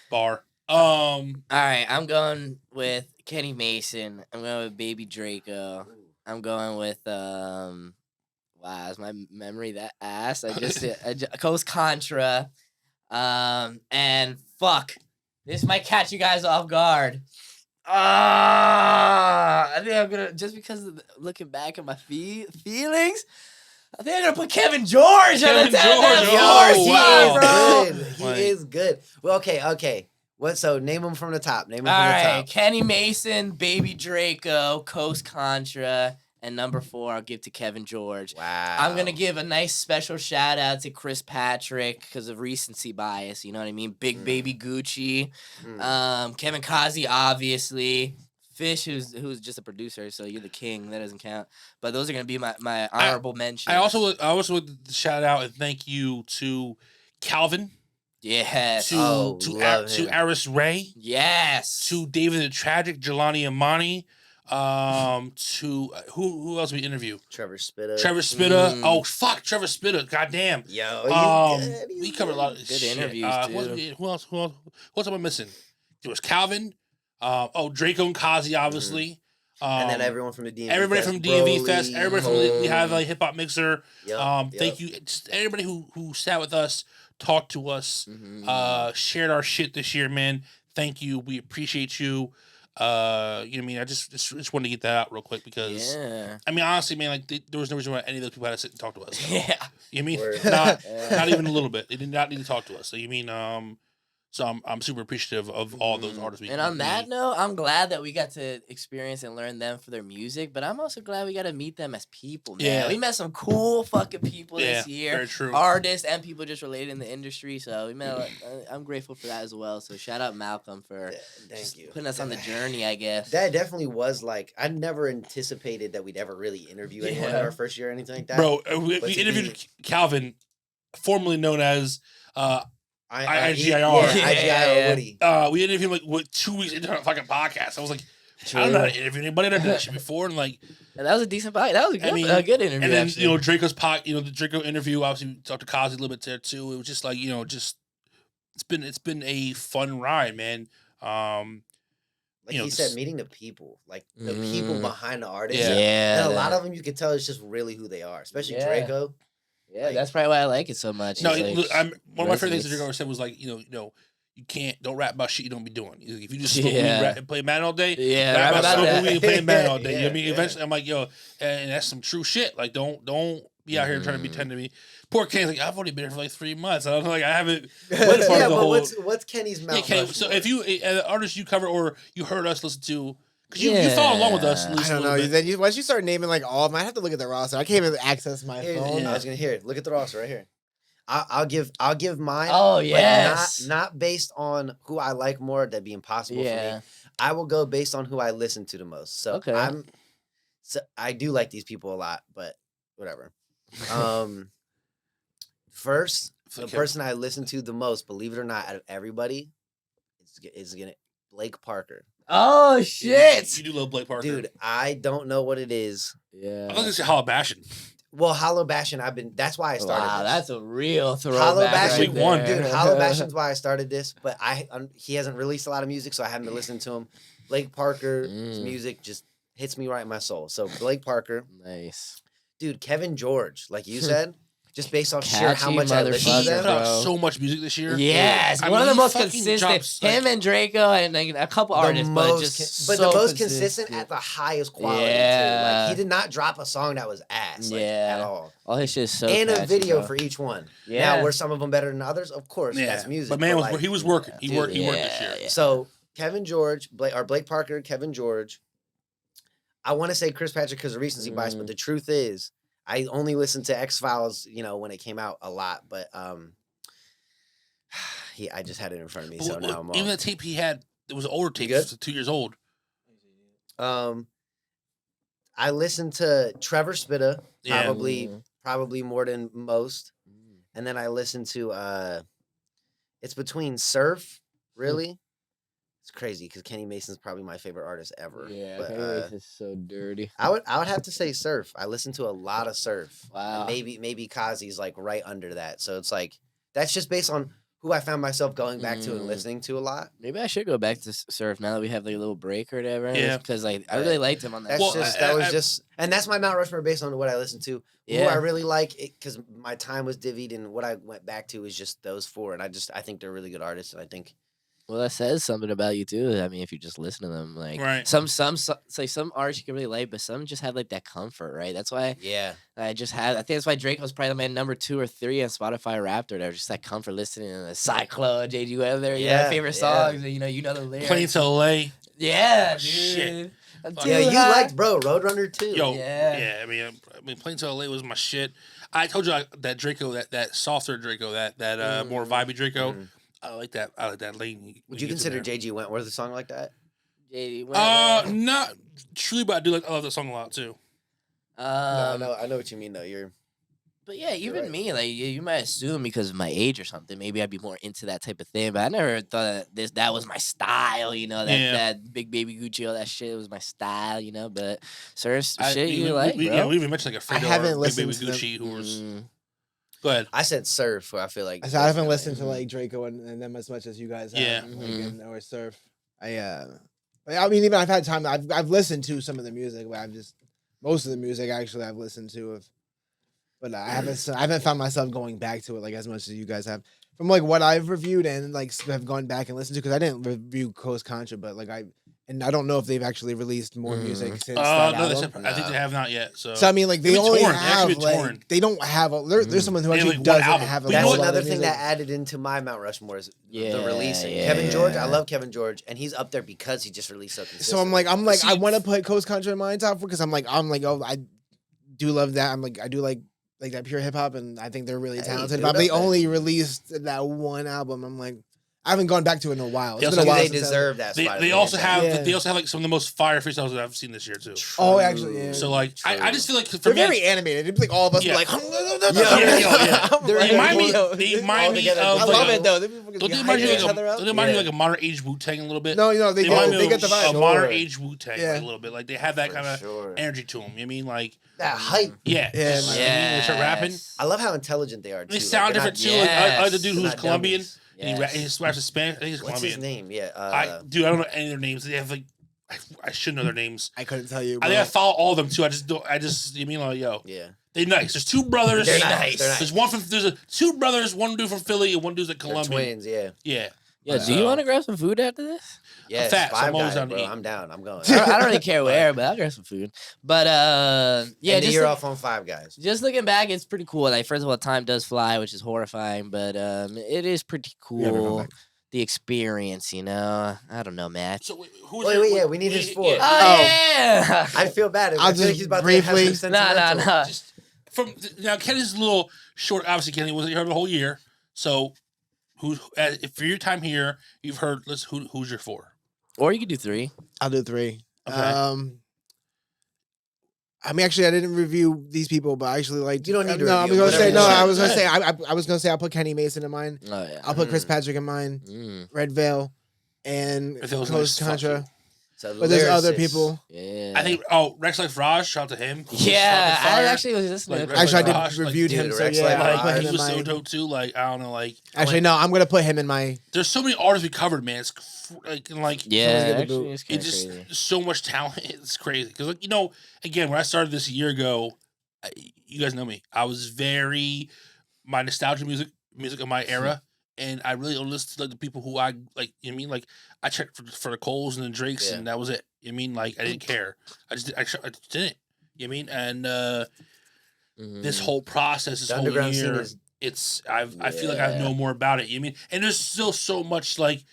Bar. All right, I'm going with Kenny Mason. I'm going with Baby Draco. I'm going with wow, is my memory that ass? I just Coast Contra. And fuck, this might catch you guys off guard. I think I'm gonna just because of looking back at my feelings. I think I'm gonna put Kevin George on Kevin the top George, of Yo, that oh, he wow. bro. is good. He Like- is good. Well, okay. What? So name them from the top. Name them All from the right, top. Kenny Mason, Baby Draco, Coast Contra, and number 4 I'll give to Kevin George. Wow. I'm gonna give a nice special shout out to Chris Patrick because of recency bias. You know what I mean? Big Baby Gucci, Kevin Kazi, obviously. Fish, who's just a producer, so you're the king. That doesn't count. But those are gonna be my honorable mentions. I also would shout out and thank you to Calvin, yes, love him. Aris Ray, yes, to David the Tragic, Jelani Amani, to who else we interview? Trevor Spitta. Trevor Spitta. Mm. Oh fuck, Trevor Spitta. Goddamn. Yo, he's good. We He's covered a lot of Good shit. interviews, Who else? Who else am I missing? There was Calvin. Draco and Kazi, obviously. And then everyone from the DMV Everybody Fest, from DMV Broly, Fest. Everybody from Cole. we have a hip hop mixer. Yep, Thank you, just everybody who sat with us, talked to us, shared our shit this year, man. Thank you. We appreciate you. You know what I mean? I just wanted to get that out real quick because yeah, I mean, honestly, man, like there was no reason why any of those people had to sit and talk to us. yeah. You know what I mean? Word. Not Yeah. not even a little bit. They did not need to talk to us. So you mean So I'm super appreciative of all those artists. And on that note, I'm glad that we got to experience and learn them for their music, but I'm also glad we got to meet them as people, man. Yeah. We met some cool fucking people this year. Very true. Artists and people just related in the industry. So we met. I'm grateful for that as well. So shout out Malcolm for Thank you. putting us on the journey, I guess. That definitely was like, I never anticipated that we'd ever really interview anyone in Yeah. our first year or anything like that. Bro, we But to interviewed be- Calvin, formerly known as IGIR. Yeah, Yeah. Woody. We interviewed him like 2 weeks into our fucking podcast. I was like, I don't know how to interview anybody. I done that shit before, and like, And that was a decent podcast. That was a good, I mean, a good interview. and then actually. Draco's the Draco interview. Obviously, we talked to Kazi a little bit there too. It was just like it's been a fun ride, man. Like he said, meeting the people, like the people behind the artist. Yeah. And a lot of them you could tell it's just really who they are, especially Yeah. Draco. Yeah, like- that's probably why I like it so much. No, It's like, look, one of my favorite things that resonates. Draco ever said was like, you don't rap about shit you don't be doing. He's like, if you just Yeah. rap and play Madden all day, Yeah, rap rap about about smoking that. weed and playing Madden all day. You know what I Yeah, mean? yeah. Eventually, I'm like, and that's some true shit. Like, don't be out here trying to pretend to me. Poor Ken's like, I've only been here for like 3 months. I was like, I haven't. What's, part yeah, of the but whole- what's Kenny's Mount Ken, Rushmore? so if you an artist you cover or you heard us listen to, because you follow along with us. Yeah. At least I a don't know. little bit. Then once you start naming like all of them, I have to look at the roster. I can't even access my phone. I was gonna hear it. Look at the roster right here. I'll give mine. Oh, but yes. not based on who I like more. That'd be impossible for Yeah. me. I will go based on who I listen to the most. So Okay. I do like these people a lot, but whatever. First, the Okay. person I listen to the most, believe it or not, out of everybody, is gonna Blake Parker. Oh shit, You do love Blake Parker, Dude, I don't know what it is. I yeah. was gonna say Hollow Bashing. Well, Hollow Bashing, that's why I started Wow, this. that's a real throwback. Hollow right Bashing, Week one. there. dude. Hollow Bashing's why I started this, but he hasn't released a lot of music, so I haven't been listening to him. Blake Parker's music just hits me right in my soul. So Blake Parker, Nice. dude. Kevin George, like you said, just based off sheer how Catchy much I listen He to motherfucker, put them. out bro. so much music this year. Yes, I one mean, of the he most fucking consistent. drops, like- Him and Draco and like a couple artists, but just but so the most consistent consistent. at the highest quality too. Yeah. Like he did not drop a song that was ass, like, at Yeah. all. All his shit is so. And a catchy, video bro. for each one. Yeah. Now, were some of them better than others? Of course, Yeah, that's music. but man, like, he was working. He dude, worked. He worked this yeah, year. yeah. So Kevin George, Blake Parker, Kevin George. I want to say Chris Patrick because of recency bias, but the truth is, I only listened to X-Files, when it came out a lot. But I just had it in front of me, so now I'm Even all. the tape he had, it was an older tape. good? It was 2 years old. I listened to Trevor Spitta Yeah. probably more than most, and then I listened to it's between Surf, really. It's crazy because Kenny Mason's probably my favorite artist ever. Yeah, but, Kenny is so dirty. I would have to say Surf. I listen to a lot of Surf. Wow. Maybe Kazi's like right under that. So it's like that's just based on who I found myself going back to and listening to a lot. Maybe I should go back to Surf now that we have like a little break or whatever. Yeah. Because like I really liked him on that. That's Well, just and that's my Mount Rushmore based on what I listened to. Who Yeah. I really like because my time was divvied and what I went back to is just those four. And I think they're really good artists. And I think Well, that says something about you too. I mean, if you just listen to them, like Right. some artists you can really like, but some just have like that comfort, right? That's why yeah. I think that's why Drake was probably my number 2 or 3 on Spotify Wrapped or whatever. Just that comfort listening to Cyclone, JG Weather, Yeah, favorite yeah. songs, and, you know the lyrics. Playing to LA. Yeah, dude. Shit. I'm Fuck. too Yeah, you high. liked Roadrunner too. Yo, Yeah. yeah. I mean, Playing to LA was my shit. I told you that Draco, that softer Draco, that more vibey Draco. I like that. I like that lane. Would you consider JG Wentworth a song like that? JD Weather. Not truly, but I love that song a lot too. No, I know what you mean though. You're But yeah, even right. me, like you might assume because of my age or something, maybe I'd be more into that type of thing. But I never thought that was my style, that Big Baby Gucci, all that shit was my style, But Surf's shit you like, bro. Yeah, we even mentioned like a Fredo haven't or Big Baby listened to Gucci who was. Mm. Go ahead. I said Surf. I feel like I haven't listened to like Draco and them as much as you guys have. Yeah. Or Surf. I mean, even I've had time. I've listened to some of the music, but most of the music actually I've listened to. But I haven't found myself going back to it like as much as you guys have. From like what I've reviewed and like have gone back and listened to, because I didn't review Coast Contra, but like and I don't know if they've actually released more music since No, that they album. said, I think they have not yet. So, So I mean, like they They've been only torn. They have actually been like torn. they don't have a. There's someone who They have, actually like, one doesn't album. have a. But you know That's what? another music. thing that added into my Mount Rushmore is the Yeah, releasing. yeah, Kevin George, I yeah. love Kevin George, and he's up there because he just released so consistently. So I'm like, I See, want to put Coast Country in my top because I'm like, oh, I do love that. I do like that pure hip hop, and I think they're really Hey, talented. do But it they up there. only released that one album. I'm like, I haven't gone back to it in a while. They It's also been a Do while they since I- deserve that They, spot? they at also the have end? Yeah. like some of the most fire freestyles that I've seen this year too. Oh, actually, yeah. So like I just feel like for They're me, very animated. It's like all of us Yeah. be like, They're they remind me all they remind me together. of I like love a- it though. Don't they remind you hype like each other up? don't they remind you Yeah. like a modern age Wu Tang a little bit? No, they remind me get of the vibe. a modern Sure. age Wu Tang Yeah. like, a little bit. Like they have that For kind of sure. energy to them. You know what I mean like That hype. yeah, Yeah, just, man. you know what I mean, they start rapping. I love how intelligent they are too. They sound Like, different they're too. not- Like, I like the dude they're who's not Colombian dummies. and he raps in Spanish. I think he's What's his Colombian. name? Yeah. I don't know any of their names. They have like I should know their names. I couldn't tell you. I think I follow all of them too. You mean like yo, Yeah. they nice. There's two brothers. They're nice. They're nice. There's two brothers. One dude from Philly and one dude's like They're Colombian. twins. Yeah. Yeah. Yo, do you want to grab some food after this? Yeah. fat, so I'm Five always Guys, down to bro. eat. I'm down. I'm going. I don't really care where, but I'll grab some food. But yeah, And just you're look- off on Five Guys. just looking back, it's pretty cool. Like first of all, time does fly, which is horrifying, but it is pretty never come cool. back. The experience, you know. I don't know, man. So who's Wait, yeah, we need his four. Yeah, Oh yeah. I feel bad. I I'll feel like just he's about briefly- to have some No. sentimental. just from now, Kenny's a little short. Obviously, Kenny wasn't here the whole year. So, if for your time here, you've heard. Who's your four? Or you could do 3. I'll do 3. Okay. I mean, actually, I didn't review these people, but I actually like. You don't need to No, I was review gonna them. say no. Whatever I you was gonna say. say I was gonna say I'll put Kenny Mason in mine. Oh yeah. I'll put Chris Mm. Patrick in mine. Mm. Red Veil, and If it was Coast nice, fuck Contra. So But there's other lyricist. people. Yeah. I think. Rex Life Raj. Shout out to him. He was Yeah, fucking I fire. actually was listening. Like, to Rex it. Actually, I Raj, did like, reviewed dude, him, so Rex yeah, Life I'll Raj. put him He in was so my. dope too. Like I don't know. Like Actually, no, I'm gonna put him in my. there's so many artists we covered, man. It's like Yeah, get the actually, boot. it's it kind of just crazy. so much talent. It's crazy because like again when I started this a year ago, you guys know me. I was very my nostalgia music of my era, and I really only listened to like the people who I like. You know what I mean? Like I checked for the Coles and the Drakes, Yeah. and that was it. You know what I mean? Like I didn't care. I just didn't. You know what I mean? And this whole process, this The whole underground scene year, is I feel like I Yeah. know more about it. You know what I mean? And there's still so much like.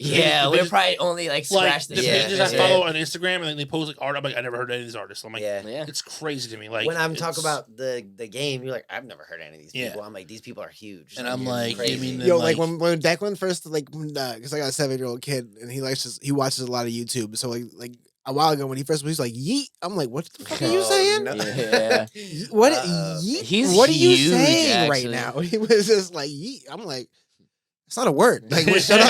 Yeah, the we're biggest- probably only like like scratched the the Yeah, pages surface. I follow on Instagram, and then they post like art. I'm like, I never heard of any of these artists. I'm like, yeah. Yeah. it's crazy to me. Like When I'm it's- talking about the game, you're like, I've never heard any of these Yeah. people. I'm like, these people are huge. And I'm It's like, crazy. I mean, Yo, like- like when Declan first because I got a 7-year-old kid and he watches a lot of YouTube. So like a while ago when he was like yeet, I'm like, what the fuck are you Oh, saying? no. Yeah. What Uh-oh. yeet? He's what are you huge, saying right actually. now? He was just like yeet. I'm like, it's not a word. Like, well, shut up.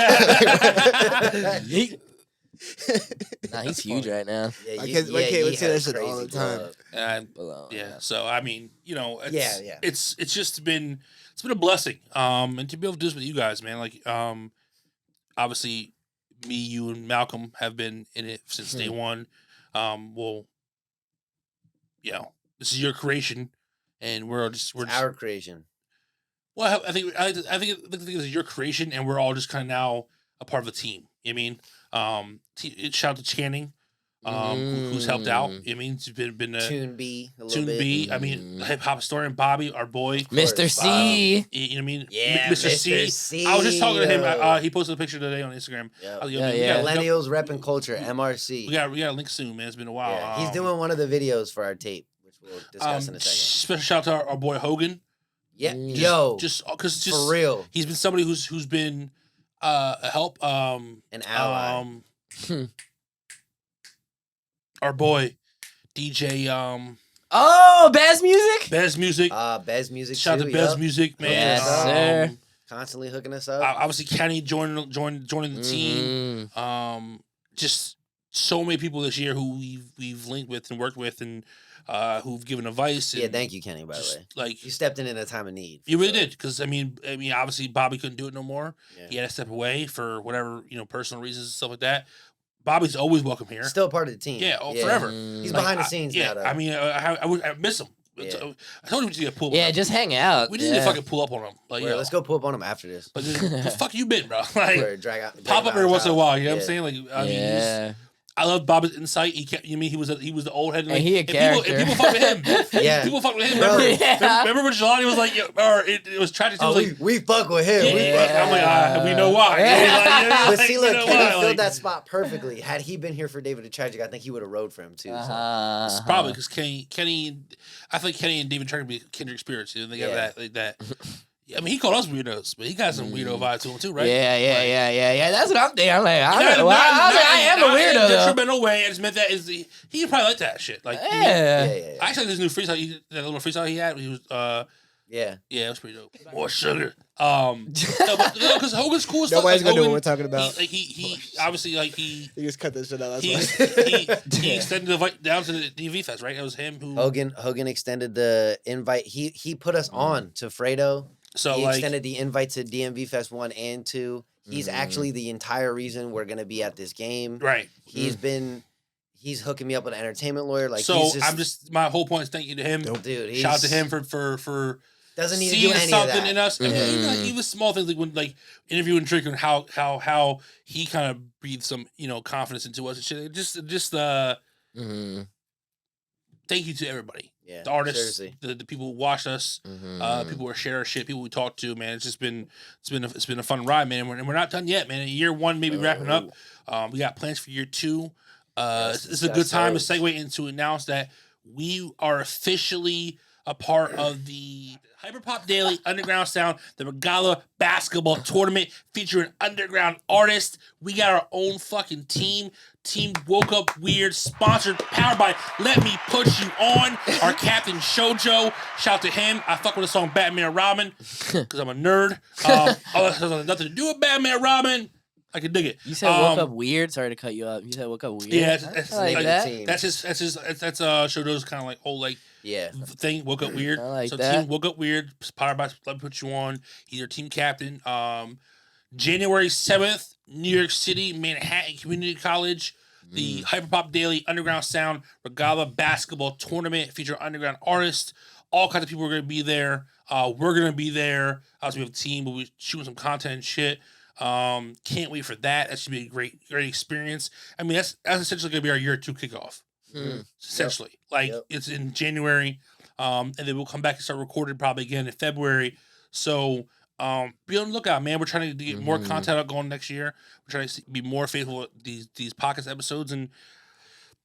Nah, he's huge right now. Yeah, My you- kids- my yeah, kid would you say had that a shit all crazy the time. blow up. and Below, yeah. So I mean, it's, Yeah. it's just been a blessing. And to be able to do this with you guys, man. Like obviously, me, you, and Malcolm have been in it since day one. Well, this is your creation, and we're just Our creation. Well, I think it's your creation, and we're all just kind of now a part of the team. You know what I mean? Shout out to Channing, who's helped out. You know what I mean? He's been a Tune B a little Tune bit. B. I mean, hip hop historian Bobby, our boy. Mr. course, C. You know what I mean? Yeah, Mr. C. I was just talking to him. He posted a picture today on Instagram. Yep. Yeah. Millennials repping culture, MRC. We got a link soon, man. It's been a while. Yeah, he's doing one of the videos for our tape, which we'll discuss in a second. Special shout out to our boy Hogan. Yeah, Just- yo, Just because for real, he's been somebody who's been a help. an ally. Our boy DJ Oh, Baz Music. Bez Music. Bez Music. Shout out too, to Bez yup. Music, man. Yes, sir. Constantly hooking us up. Obviously, Kenny joining the team. Just so many people this year who we've linked with and worked with, and who've given advice. And Yeah, thank you, Kenny. By the just, way, like you stepped in a time of need. you really did, because I mean, obviously Bobby couldn't do it no more. Yeah. He had to step away for whatever personal reasons and stuff like that. Bobby's always welcome here. Still part of the team. Yeah, forever. He's Like, behind the scenes yeah, now. Though. I mean, I miss him. Yeah. I told him to get pulled. Yeah, just hang out. we need to Yeah. fucking pull up on him. Like, Word, let's go pull up on him after this. But the fuck you been, bro? Like, Word, drag pop up every once in a while. You know what I'm Yeah. saying? Like, I mean, Yeah. I love Bob's insight. He was the old head. And he a character. People fuck with him. Yeah. People fuck with him. Bro, Remember when Jelani was like, or it was tragic. He was like, we fuck with him. We fuck. I'm like, we know why. Yeah. But see, look, Kenny filled that. that spot perfectly. Had he been here for David the Tragic, I think he would have rode for him too. So. Probably because Kenny, I think Kenny and David Tragic be kindred spirits. You know, they got that. I mean, he called us weirdos, but he got some weirdo vibe to him too, right? Yeah. That's what I'm thinking. I'm like, I am a not weirdo. In a though. detrimental way. I just meant that he probably like that shit. Like, Yeah. I actually like this new freestyle, that little freestyle he had. He was, Yeah, it was pretty dope. More sugar. Because Hogan's cool as fuck. Nobody's Like, gonna know Hogan, what we're talking about. He obviously like he. You just cut this shit out. That's He, why. he extended the invite down to the DV Fest, right? It was him who. Hogan extended the invite. He put us on to Fredo. So He like, extended the invite to DMV Fest 1 and 2. He's actually the entire reason we're gonna be at this game. right. He's hooking me up with an entertainment lawyer. Like, So he's my whole point is thank you to him. dude. Shout out to him for doesn't need to do seeing any of something that. in us. And like, even small things like when like interviewing Drake and how he kind of breathed some confidence into us and shit. Just thank you to everybody. Yeah, The artists, seriously. the people who watched us, people who share our shit, people we talked to, man. It's been a fun ride, man. And we're not done yet, man. Year 1 maybe wrapping up. We got plans for year 2. This is a good time to segue into announce that we are officially a part of the Hyperpop Daily Underground Sound, the Regala Basketball Tournament featuring underground artists. We got our own fucking team. Team Woke Up Weird, sponsored, powered by Let Me Push You On. Our captain Shoujo, shout to him. I fuck with the song Batman and Robin because I'm a nerd. Has nothing to do with Batman and Robin. I can dig it. You said woke up weird. Sorry to cut you up. You said woke up weird. Yeah, I like that. that's Shoujo's kind of like whole like thing. Woke Up Weird. I like so that. Team Woke Up Weird, powered by Let Me Put You On. He's our team captain. January 7th, New York City, Manhattan Community College. The Hyperpop Daily Underground Sound Regala Basketball Tournament featuring underground artists. All kinds of people are going to be there. We're going to be there. Obviously, we have a team, but we're shooting some content and shit. Can't wait for that. That should be a great experience. I mean, that's essentially going to be our year 2 kickoff. Essentially. It's in January. And then we'll come back and start recording probably again in February. So be on the lookout, man. We're trying to get more content out going next year. We're trying to be more faithful with these podcast episodes and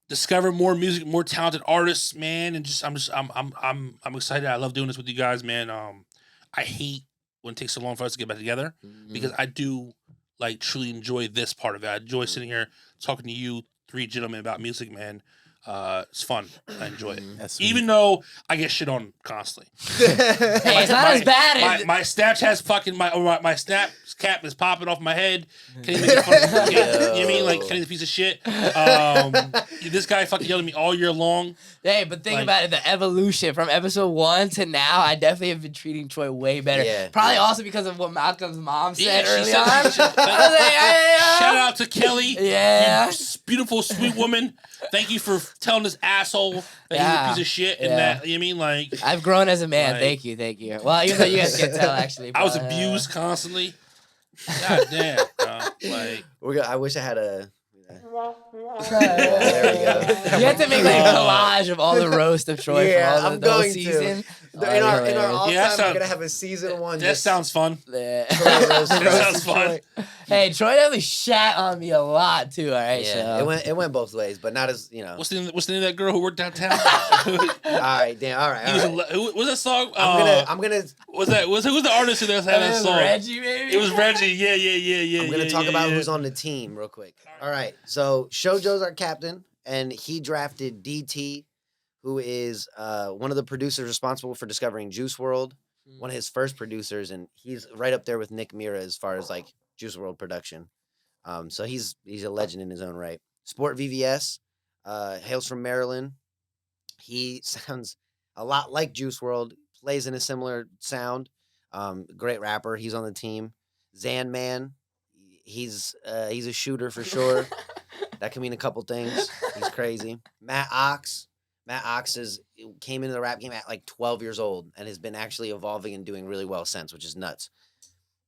discover more music, more talented artists, man. And I'm excited. I love doing this with you guys, man. I hate when it takes so long for us to get back together because I do like truly enjoy this part of it. I enjoy sitting here talking to you 3 gentlemen about music, man. It's fun. I enjoy it. Even though I get shit on constantly. Hey, it's not as bad. My Snapchat has fucking my Snap cap is popping off my head. Kenny making fun of me. You know what I mean? Like Kenny's a piece of shit. This guy fucking yelled at me all year long. Hey, but think about it, the evolution from episode 1 to now, I definitely have been treating Troy way better. Yeah. Probably also because of what Malcolm's mom said she early said- on. she said- Shout out to Kelly. Yeah. You beautiful, sweet woman. Thank you for telling this asshole that he's a piece of shit and that, you know what I mean? Like, I've grown as a man. Like- Thank you. Well, even though you guys can't tell, actually. I was but, abused constantly. God damn. Like, I wish I had a. there we go. You have to make like a collage of all the roast of Troy Yeah, from all I'm the whole going to. season. In our off Yeah, time, that we're gonna have a season 1. that sounds fun. Yeah. That sounds fun. Hey, Troy definitely shat on me a lot too. All right, Yeah, so. it went both ways, but not as What's the name of that girl who worked downtown? All right, damn. All right. Who was that song? I'm gonna. Who's the artist who had that song? Reggie, maybe. It was Reggie. Yeah. I'm gonna talk about who's on the team real quick. All right. So Shoujo's our captain, and he drafted DT, who is one of the producers responsible for discovering Juice WRLD, one of his first producers, and he's right up there with Nick Mira as far as like Juice WRLD production. So he's a legend in his own right. Sport VVS, hails from Maryland. He sounds a lot like Juice WRLD, plays in a similar sound. Great rapper. He's on the team. Zan Man, he's a shooter for sure. That can mean a couple things. He's crazy. Matt Ox came into the rap game at like 12 years old and has been actually evolving and doing really well since, which is nuts.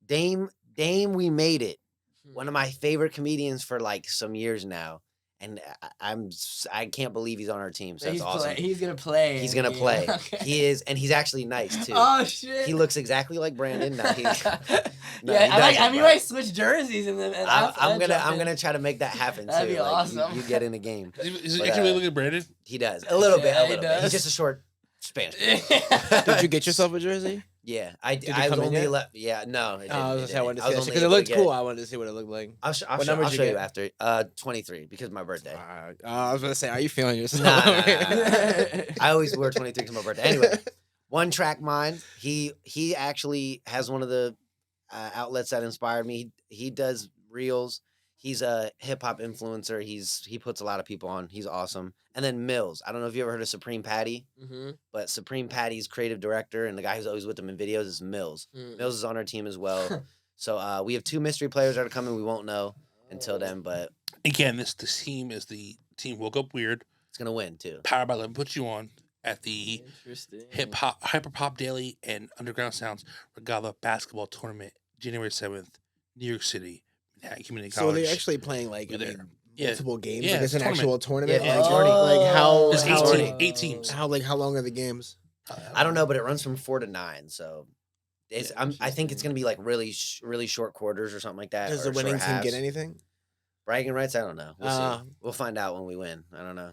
Dame, we made it. One of my favorite comedians for like some years now. and I can't believe he's on our team. So that's awesome. He's gonna play. He's in the gonna game. play. Okay. He is, and he's actually nice too. Oh shit. He looks exactly like Brandon. No, he, no, yeah, he I doesn't, we bro. might switch jerseys and then. And I'm jump in. gonna try to make that happen That'd too. be Like, awesome. You get in the game. Is But, it actually look at Brandon? He does a little bit. Yeah, A he little bit. He's does. just a short Spanish kid. Did you get yourself a jersey? Yeah, Did it I was come in only yet? Yeah, no. It Oh, I was didn't, just I wanted to I was see only because it able to looked get cool. I wanted to see what it looked like. I'll What number I'll did show you you get? after. 23 because of my birthday. I was gonna say, are you feeling yourself? Nah. I always wear 23 because of my birthday. Anyway, One Track Mind. He actually has one of the outlets that inspired me. He does reels. He's a hip hop influencer. He puts a lot of people on. He's awesome. And then Mills. I don't know if you ever heard of Supreme Patty, but Supreme Patty's creative director and the guy who's always with him in videos is Mills. Mills is on our team as well. So we have 2 mystery players that are coming. We won't know until then, but Again, this team is the team Woke Up Weird, it's gonna win too. powered by Let Me Put You On, at the Interesting. Hip Hop, Hyper Pop Daily and Underground Sounds Regatta Basketball Tournament, January 7th, New York City, Manhattan Community So College. they're actually playing like We're there. multiple games. Yeah, Like it's an tournament. actual tournament. Yeah, like, tournament. like how It's how, 8 teams. how long are the games? I don't know, but it runs from 4 to 9. So it's Yeah, I think it's gonna be like really short quarters or something like that. Does or the winning short team get halves. anything? Bragging rights? I don't know. We'll Uh, see. We'll find out when we win. I don't know.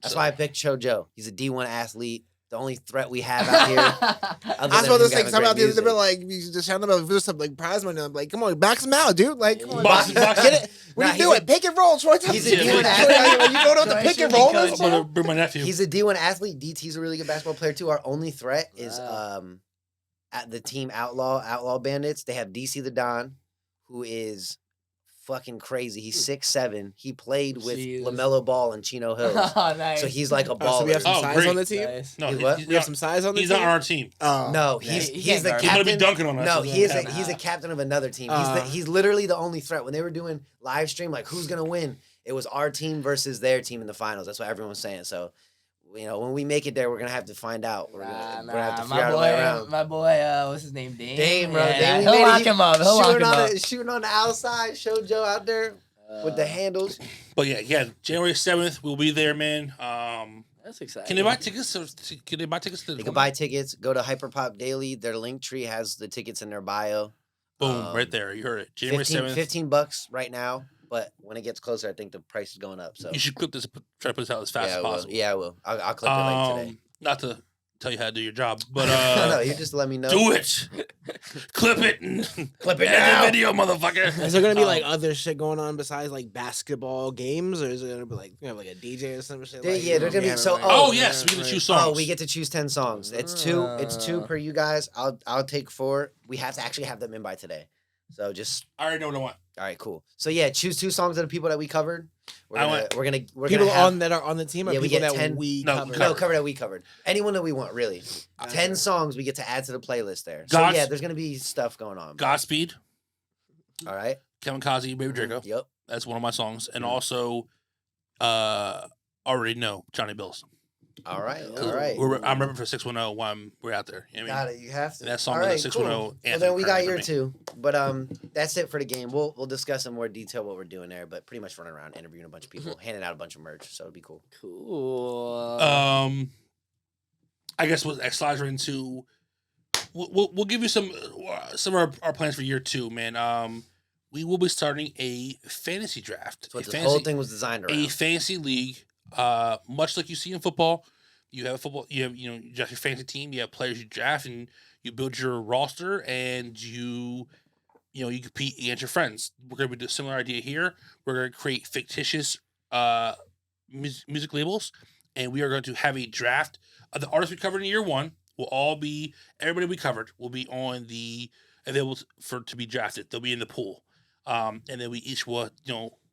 That's So- why I picked Chojo. He's a D1 athlete. The only threat we have out here. I was about to say, some out there, they were like, you just shouting about there's some like prize money. I'm like, come on, box him out, dude. Like, come on, Box- box- get it. What Nah, are you doing? Pick and roll, Troy. he's a Troy, D1 athlete. You don't know what the Troy pick should and be roll coaching. is? I'm gonna bring my nephew. He's a D1 athlete. DT's a really good basketball player too. Our only threat is Wow. at the team Outlaw Bandits. They have DC the Don, who is fucking crazy. He's 6'7". He played with Jesus. LaMelo Ball and Chino Hills. Oh, nice. So he's like a Oh, so we have baller. some Oh, size great. on the team. Nice. no, He's what? he's We have not, some size on the he's team. not on our team. Oh, No, Yeah, he's he he's can't the guard He's gonna be captain. dunking on us. No, He's he is gonna have- he's a captain of another team. Uh. He's literally the only threat. When they were doing live stream, like who's gonna win? It was our team versus their team in the finals. That's what everyone was saying. So, when we make it there, we're gonna have to find out. We're gonna have to figure out a way around. My boy, what's his name? Dame. Dame, bro. Yeah, Dame, he'll lock him up. He'll lock him up. Shooting on the outside. Show Joe out there with the handles. But yeah, January 7th, we'll be there, man. That's exciting. Can they buy tickets? Can they buy tickets to the You can buy tickets. Go to Hyperpop Daily. Their link tree has the tickets in their bio. Boom, right there. You heard it. January 7th. $15 right now. But when it gets closer, I think the price is going up. So You should clip this, try to put this out as fast yeah, as I will. possible. Yeah, I will. I'll clip it like today. Not to tell you how to do your job, but No, you just let me know. do it. Clip it and Clip it edit now. the video, motherfucker. Is there gonna be like other shit going on besides like basketball games, or is it gonna be like like a DJ or some shit? Yeah, they're gonna be- so- Oh yes, we get to choose songs. Oh, we get to choose 10 songs. It's two per you guys. I'll take 4. We have to actually have them in by today. So just I already know what I want. all right, cool. So yeah, choose 2 songs of the people that we covered. We're gonna People have, on that are on the team, or Yeah, we people get that 10 we No, covered? no cover that we covered. Anyone that we want, really. 10 songs we get to add to the playlist there. So Gods- yeah, there's gonna be stuff going on. Godspeed, All right. Kevin Kazi, Baby Draco. Yep. That's one of my songs, and Mhm. also, already know Johnny Bills. All right. Cool. All right. I'm repping for 610 while we're out there. You know what I Got mean? it. You have to. And that song All was a right, 610 cool. Well, anthem then we got currently your for me. 2. But that's it for the game. We'll discuss in more detail what we're doing there. But pretty much running around interviewing a bunch of people, handing out a bunch of merch. So it'll be cool. Cool. I guess we'll slide right into. We'll give you some of our plans for year 2, man. We will be starting a fantasy draft. That's what a this whole thing was designed around. A fantasy league, much like you see in football. You have you draft your fantasy team. You have players you draft, and you build your roster, and you compete against your friends. We're gonna do a similar idea here. We're gonna create fictitious music labels, and we are going to have a draft of the artists we covered in year 1. Will all be everybody we covered will be on the available to be drafted. They'll be in the pool, and then we each will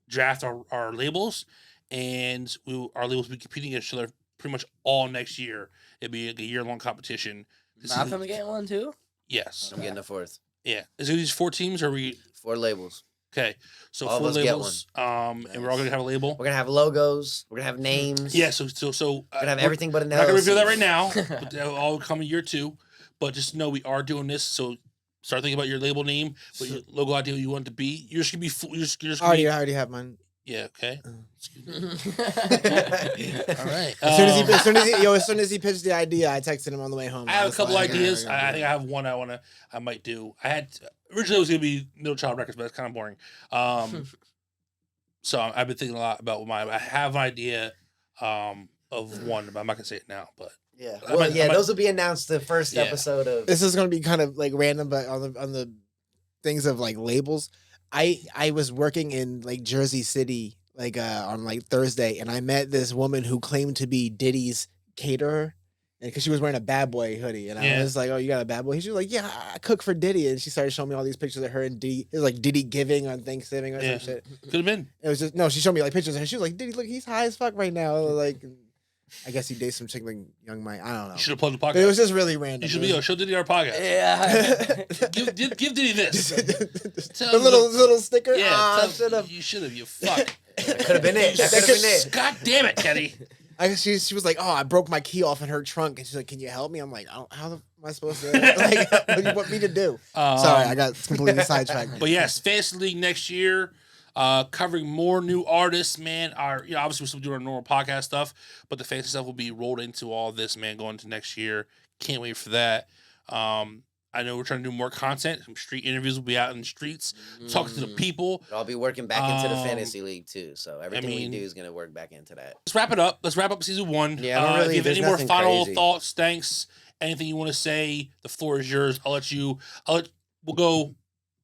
draft our labels, and our labels will be competing against each other pretty much all next year. It'll be like a year-long competition. Not from getting one too. Yes. I'm getting the 4th. Yeah. Is it these 4 teams, or are we 4 labels. okay? So All of 4 us get labels. And we're all gonna have a label. We're gonna have logos. We're gonna have names. Yeah. So We're gonna have everything but an I'm not gonna LLC. reveal that right now. But they'll all come in year 2. But just know we are doing this. So start thinking about your label name, what your logo idea you want it to be. You're just gonna be. You're just I gonna be already have mine. Yeah. Okay. Uh. All right. As soon as he pitched the idea, I texted him on the way home. I have a was couple like, ideas. "Yeah, I think I have one I might do. I had originally it was gonna be Middle Child Records, but that's kind of boring. So I've been thinking a lot about I have an idea of one, but I'm not gonna say it now. But Yeah. I Well, might- yeah, those will be announced the first Yeah. episode of. This is gonna be kind of like random, but on the things of like labels. I was working in like Jersey City like on like Thursday, and I met this woman who claimed to be Diddy's caterer, and because she was wearing a Bad Boy hoodie, and I was like, "Oh, you got a Bad Boy?" She was like, "Yeah, I cook for Diddy," and she started showing me all these pictures of her and Diddy. It was like Diddy giving on Thanksgiving or some shit. could have been. It was just no. She showed me like pictures of her. She was like, "Diddy, look, he's high as fuck right now." Like, I guess he dates some chick like Young Mike. I don't know. You should have plugged the podcast. But it was just really random. You should be show Diddy our podcast. Yeah. Give Diddy this. Tell the him little sticker. Yeah, Ah, shut up. you should have. You fuck. That could have been it. That could have been it. God damn it, Kenny. She was like, "Oh, I broke my key off in her trunk," and she's like, "Can you help me?" I'm like, "How am I supposed to? Like, what do you want me to do?" Sorry, I got completely sidetracked. But yes, Fantasy League next year, covering more new artists. Man, obviously we're still doing our normal podcast stuff, but the fantasy stuff will be rolled into all this. Man, going into next year, can't wait for that. I know we're trying to do more content. Some street interviews will be out in the streets, talking to the people. I'll be working back into the fantasy league too. So everything we do is gonna work back into that. Let's wrap it up. Let's wrap up season 1. Yeah, I don't really, if you have there's any more nothing final crazy. thoughts, thanks, anything you want to say, the floor is yours. We'll go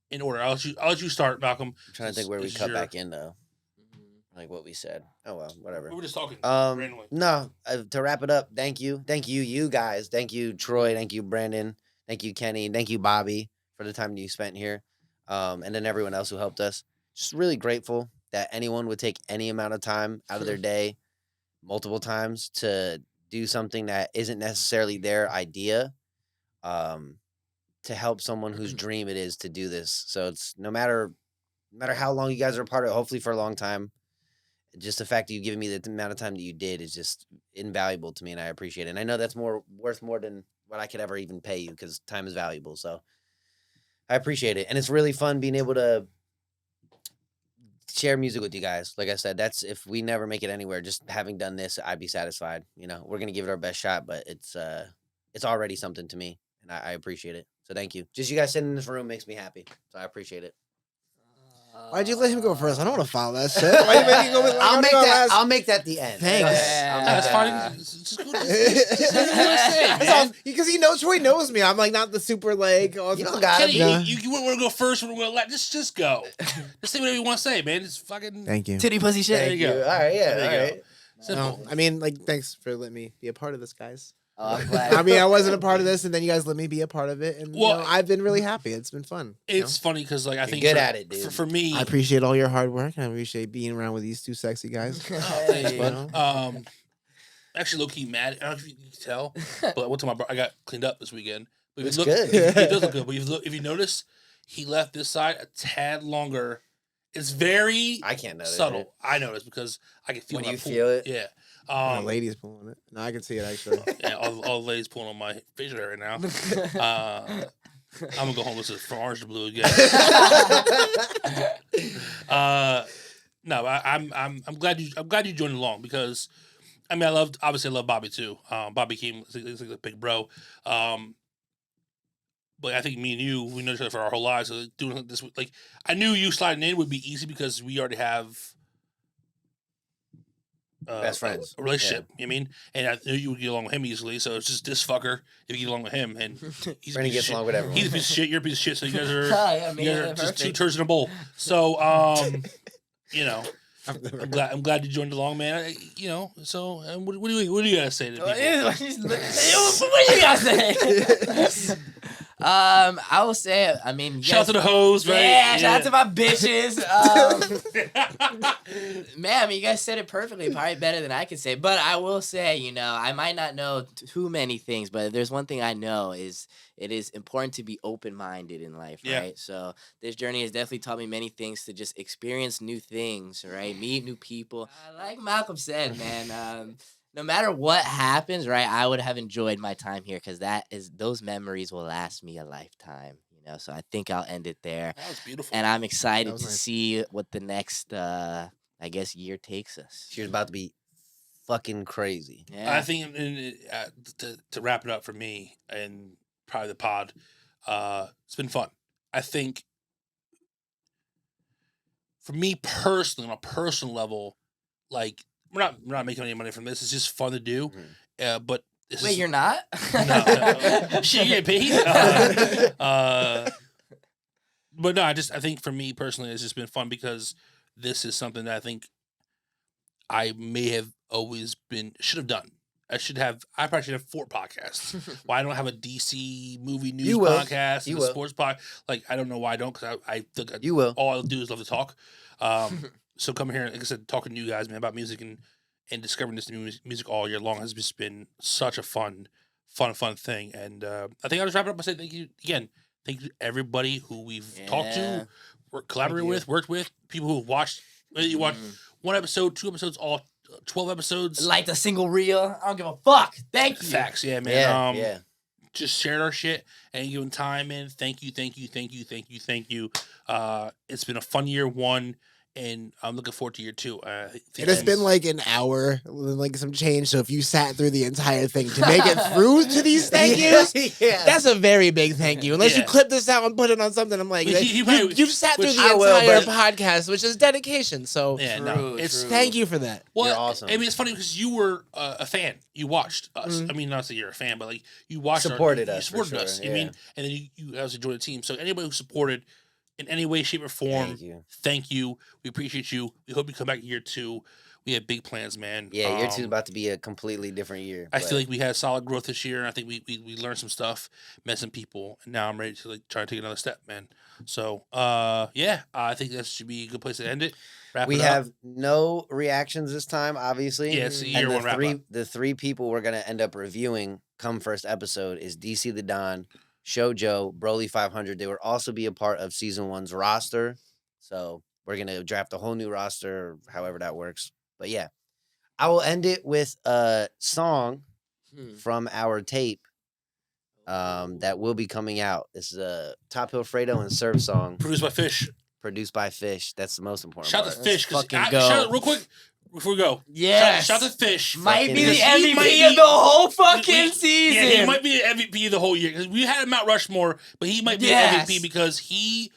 in order. I'll let you start, Malcolm. I'm trying to think where we This is cut your- back in though. Like what we said. Oh well, whatever. We were just talking randomly. No, to wrap it up, thank you, you guys, thank you, Troy, thank you, Brandon, thank you, Kenny, thank you, Bobby, for the time you spent here, and then everyone else who helped us. Just really grateful that anyone would take any amount of time out of their day, multiple times, to do something that isn't necessarily their idea, to help someone whose dream it is to do this. So it's no matter how long you guys are a part of it, hopefully for a long time. Just the fact that you've given me the amount of time that you did is just invaluable to me, and I appreciate it. And I know that's worth more than what I could ever even pay you, because time is valuable. So I appreciate it, and it's really fun being able to share music with you guys. Like I said, that's if we never make it anywhere, just having done this, I'd be satisfied. You know, we're gonna give it our best shot, but it's already something to me, and I appreciate it. So thank you. Just you guys sitting in this room makes me happy. So I appreciate it. Why'd you let him go first? I don't want to follow that shit. Why you making go with, I'll make that the end. Thanks. I'll make That's that- fine. Just go to Because he knows Troy knows me. I'm like not the super like. Oh, You don't gotta Kenny, be. Yeah. you want to go first? Want to go last? Just go. Just say whatever you want to say, man. It's fucking. Thank you. Titty pussy shit. There you go. All right, yeah, There you all go. right. Simple. No, I mean, like, thanks for letting me be a part of this, guys. Oh, I'm glad. I mean, I wasn't a part of this, and then you guys let me be a part of it, and Well, I've been really happy. It's been fun. It's funny because like I think good for, at it, dude. For me, I appreciate all your hard work. And I appreciate being around with these two sexy guys. thanks, Hey. bud. Actually, low key mad. I don't know if you can tell, but one time I got cleaned up this weekend. But if It's you look, good. It does look good. But if you notice, he left this side a tad longer. It's very I can't notice subtle. it. I notice because I can feel When my you pull. feel it? Yeah. The ladies pulling it. No, I can see it actually. Yeah, all the ladies pulling on my facial hair right now. I'm gonna go home with this from orange to blue again. No, I'm glad you joined along because I mean I love Bobby too. Bobby came he's like a big bro. But I think me and you, we know each other for our whole lives. So doing this, like, I knew you sliding in would be easy because we already have Best friends. a relationship. You know what I mean, and I knew you would get along with him easily. So it's just this fucker if you get along with him, and he's a Brandon piece of gets shit. along with everyone. He's a piece of shit. You're a piece of shit. So you guys are, Oh, yeah, you guys are man, just two perfect. turds in a bowl. So you know. I'm glad you joined along, man. You know, so what do you gotta say to people? What you gotta say? I will say, I mean, Shout out to the hoes, right? yeah, shout out to my bitches. Man, I mean, you guys said it perfectly, probably better than I could say. But I will say, you know, I might not know too many things, but there's one thing I know is it is important to be open-minded in life, Yeah. right? So this journey has definitely taught me many things to just experience new things, right? Meet new people. Like Malcolm said, man, no matter what happens, right, I would have enjoyed my time here because those memories will last me a lifetime, you know. So I think I'll end it there. That was beautiful. And I'm excited was to nice. see what the next I guess year takes us. She's about to be fucking crazy. Yeah. I think to wrap it up for me and probably the pod, it's been fun. I think for me personally, on a personal level, like we're not making any money from this. It's just fun to do. But Wait, you're not? No. Shit, you get paid. But no, I think for me personally, it's just been fun because this is something that I think I may have should have done. I probably should have 4 podcasts. Why I don't have a DC movie news podcast, and a sports podcast. Like, I don't know why I don't, because I think You will. all I'll do is love to talk. So coming here, like I said, talking to you guys, man, about music and discovering this new music all year long has just been such a fun thing. And I think I'll just wrap it up by saying thank you again. Thank you to everybody who we've talked to, collaborated with, worked with, people who have watched. Whether you watch 1 episode, 2 episodes, all 12 episodes. Liked a single reel. I don't give a fuck. Thank you. Facts, yeah, man. Yeah. Just shared our shit and giving time in. Thank you. It's been a fun year 1. And I'm looking forward to year 2. It has been like an hour, like some change. So if you sat through the entire thing to make it through to these thank yous, that's a very big thank you. Unless you clip this out and put it on something, I'm like, you've sat through the entire podcast, which is dedication. So thank you for that. Well, you're awesome. I mean, it's funny because you were a fan. You watched us. I mean, not that you're a fan, but like you watched supported us. You supported us. Yeah. I mean, and then you also joined the team. So anybody who supported in any way, shape, or form, thank you. We appreciate you. We hope you come back year 2. We have big plans, man. Yeah, year 2 is about to be a completely different year. I feel like we had solid growth this year. I think we learned some stuff, met some people, and now I'm ready to like try to take another step, man. So I think that should be a good place to end it. We have no reactions this time, obviously. Yeah, it's a year 1 wrap up. The 3 people we're gonna end up reviewing come first episode is DC the Don, Shoujo, Broly 500. They will also be a part of season 1's roster. So we're going to draft a whole new roster, or however that works. But yeah, I will end it with a song from our tape that will be coming out. This is a Top Hill Fredo and Surf song. Produced by Fish. That's the most important Shout part. out to Fish. Fucking Real quick. Before we go, yes. shout out to Fish. Might be the MVP of the whole fucking season. Yeah, he might be the MVP of the whole year. Because we had Mount Rushmore, but he might be the MVP because he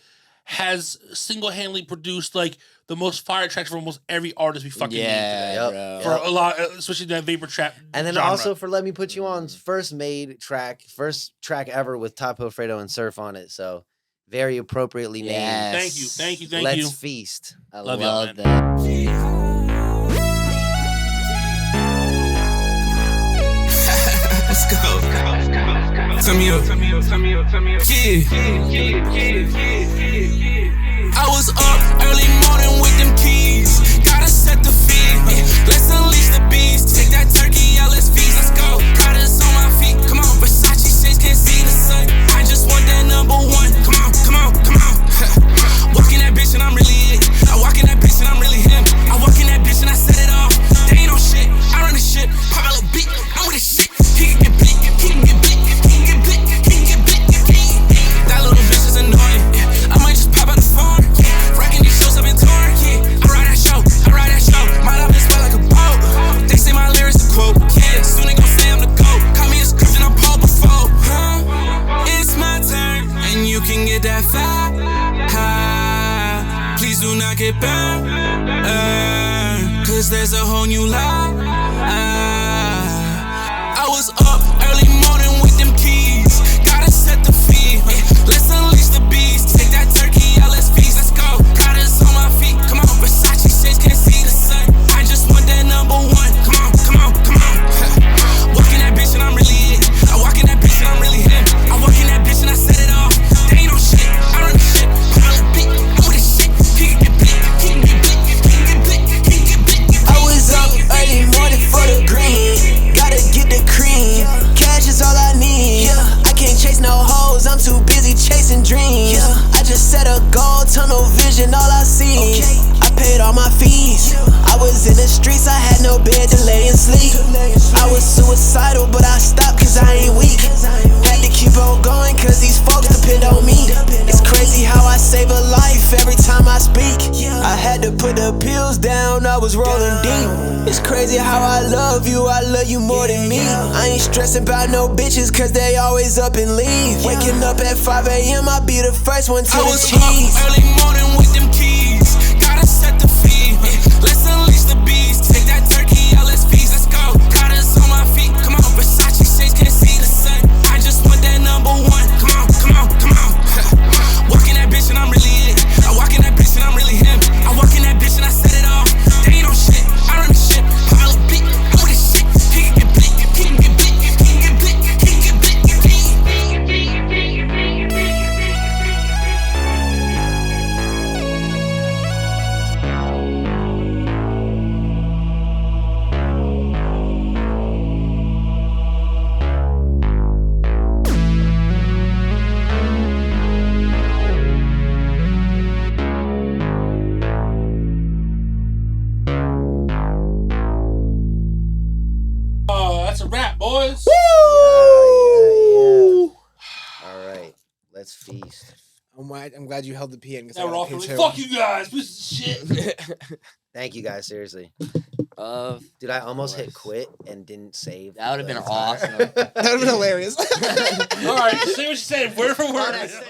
has single-handedly produced like the most fire tracks for almost every artist we fucking need today. Bro. For a lot, especially that vapor trap. And then genre. also for Let Me Put You On's first track ever with Top Hill Fredo and Surf on it. So very appropriately named. Thank you. Let's feast. I love love that. Let's go. Turn me up. I was up early morning with them keys. Gotta set the feed. Let's unleash the beast. Take that turkey out, let's feast. Let's go. Got us on my feet. Come on, Versace shades can't see the sun. I just want that number 1. Come on. Walk in that bitch and I'm really it. I walk in that bitch and I'm really him. I walk in that bitch and I set it off. They ain't no shit. I run the shit. Pop a little beat. I'm with the shit. He can get big. That little bitch is annoying. I might just pop out the farm. Rocking these shows up in torn. I ride that show. Might have been spell like a boat. They say my lyrics a quote. Yeah, soon they gon' say I'm the GOAT. Call me a script and I'm Paul before. It's my turn, and you can get that fire. Please do not get burned. Cause there's a whole new life. I was up early morning with them keys. Gotta set the feed. Let's unleash the beast. Take that turkey out, let's feast. Let's go. Got us on my feet. Come on, Versace shades can't see the sun. I just want that number 1. Come on. Walk in that bitch and I'm really it. I walk in that bitch and I'm really him. I walk in that bitch and I set it off. They ain't no shit. I run the shit. I'm with the shit. He can get big. I was up early morning for the green. Gotta get the cream. Cash is all I need. I can't chase no hoes. I'm too busy chasing dreams. I just set a goal, tunnel vision, all I see. I paid all my fees. I was in the streets, I had no bed to lay and sleep. I was suicidal, but I stopped cause I ain't weak. Had to keep on going cause these folks depend on me. It's crazy how I save a life every time I speak. I had to put the pills down, I was rolling deep. It's crazy how I love you more than me. I ain't stressing about no bitches, cause they always up and leave. Waking up at 5 a.m., I'll be the first one to I the was cheese. up early morning with them keys. Gotta set the feed. Let's unleash the beast. Take that turkey, let's feast. Let's go. Got us on my feet. Come on, Versace shades, can't see the sun. I just want that number one. Come on, come on, come on. Walk in that bitch and I'm really it. I walk in that bitch and I'm really him. I walk in that bitch and I set it off. They ain't no shit. I run the shit. Pile of beat. I'm with this shit. He can get blick. He can get blick. He can get blick. He can get blick. That's a wrap, boys. Yeah. All right, let's feast. I'm glad you held the P in. Now we're all feeling, fuck you guys, piece of shit. Thank you guys, seriously. Dude, I almost hit quit and didn't save. That would have been the- awesome. That would have been hilarious. All right, say what you said, word for word. I said-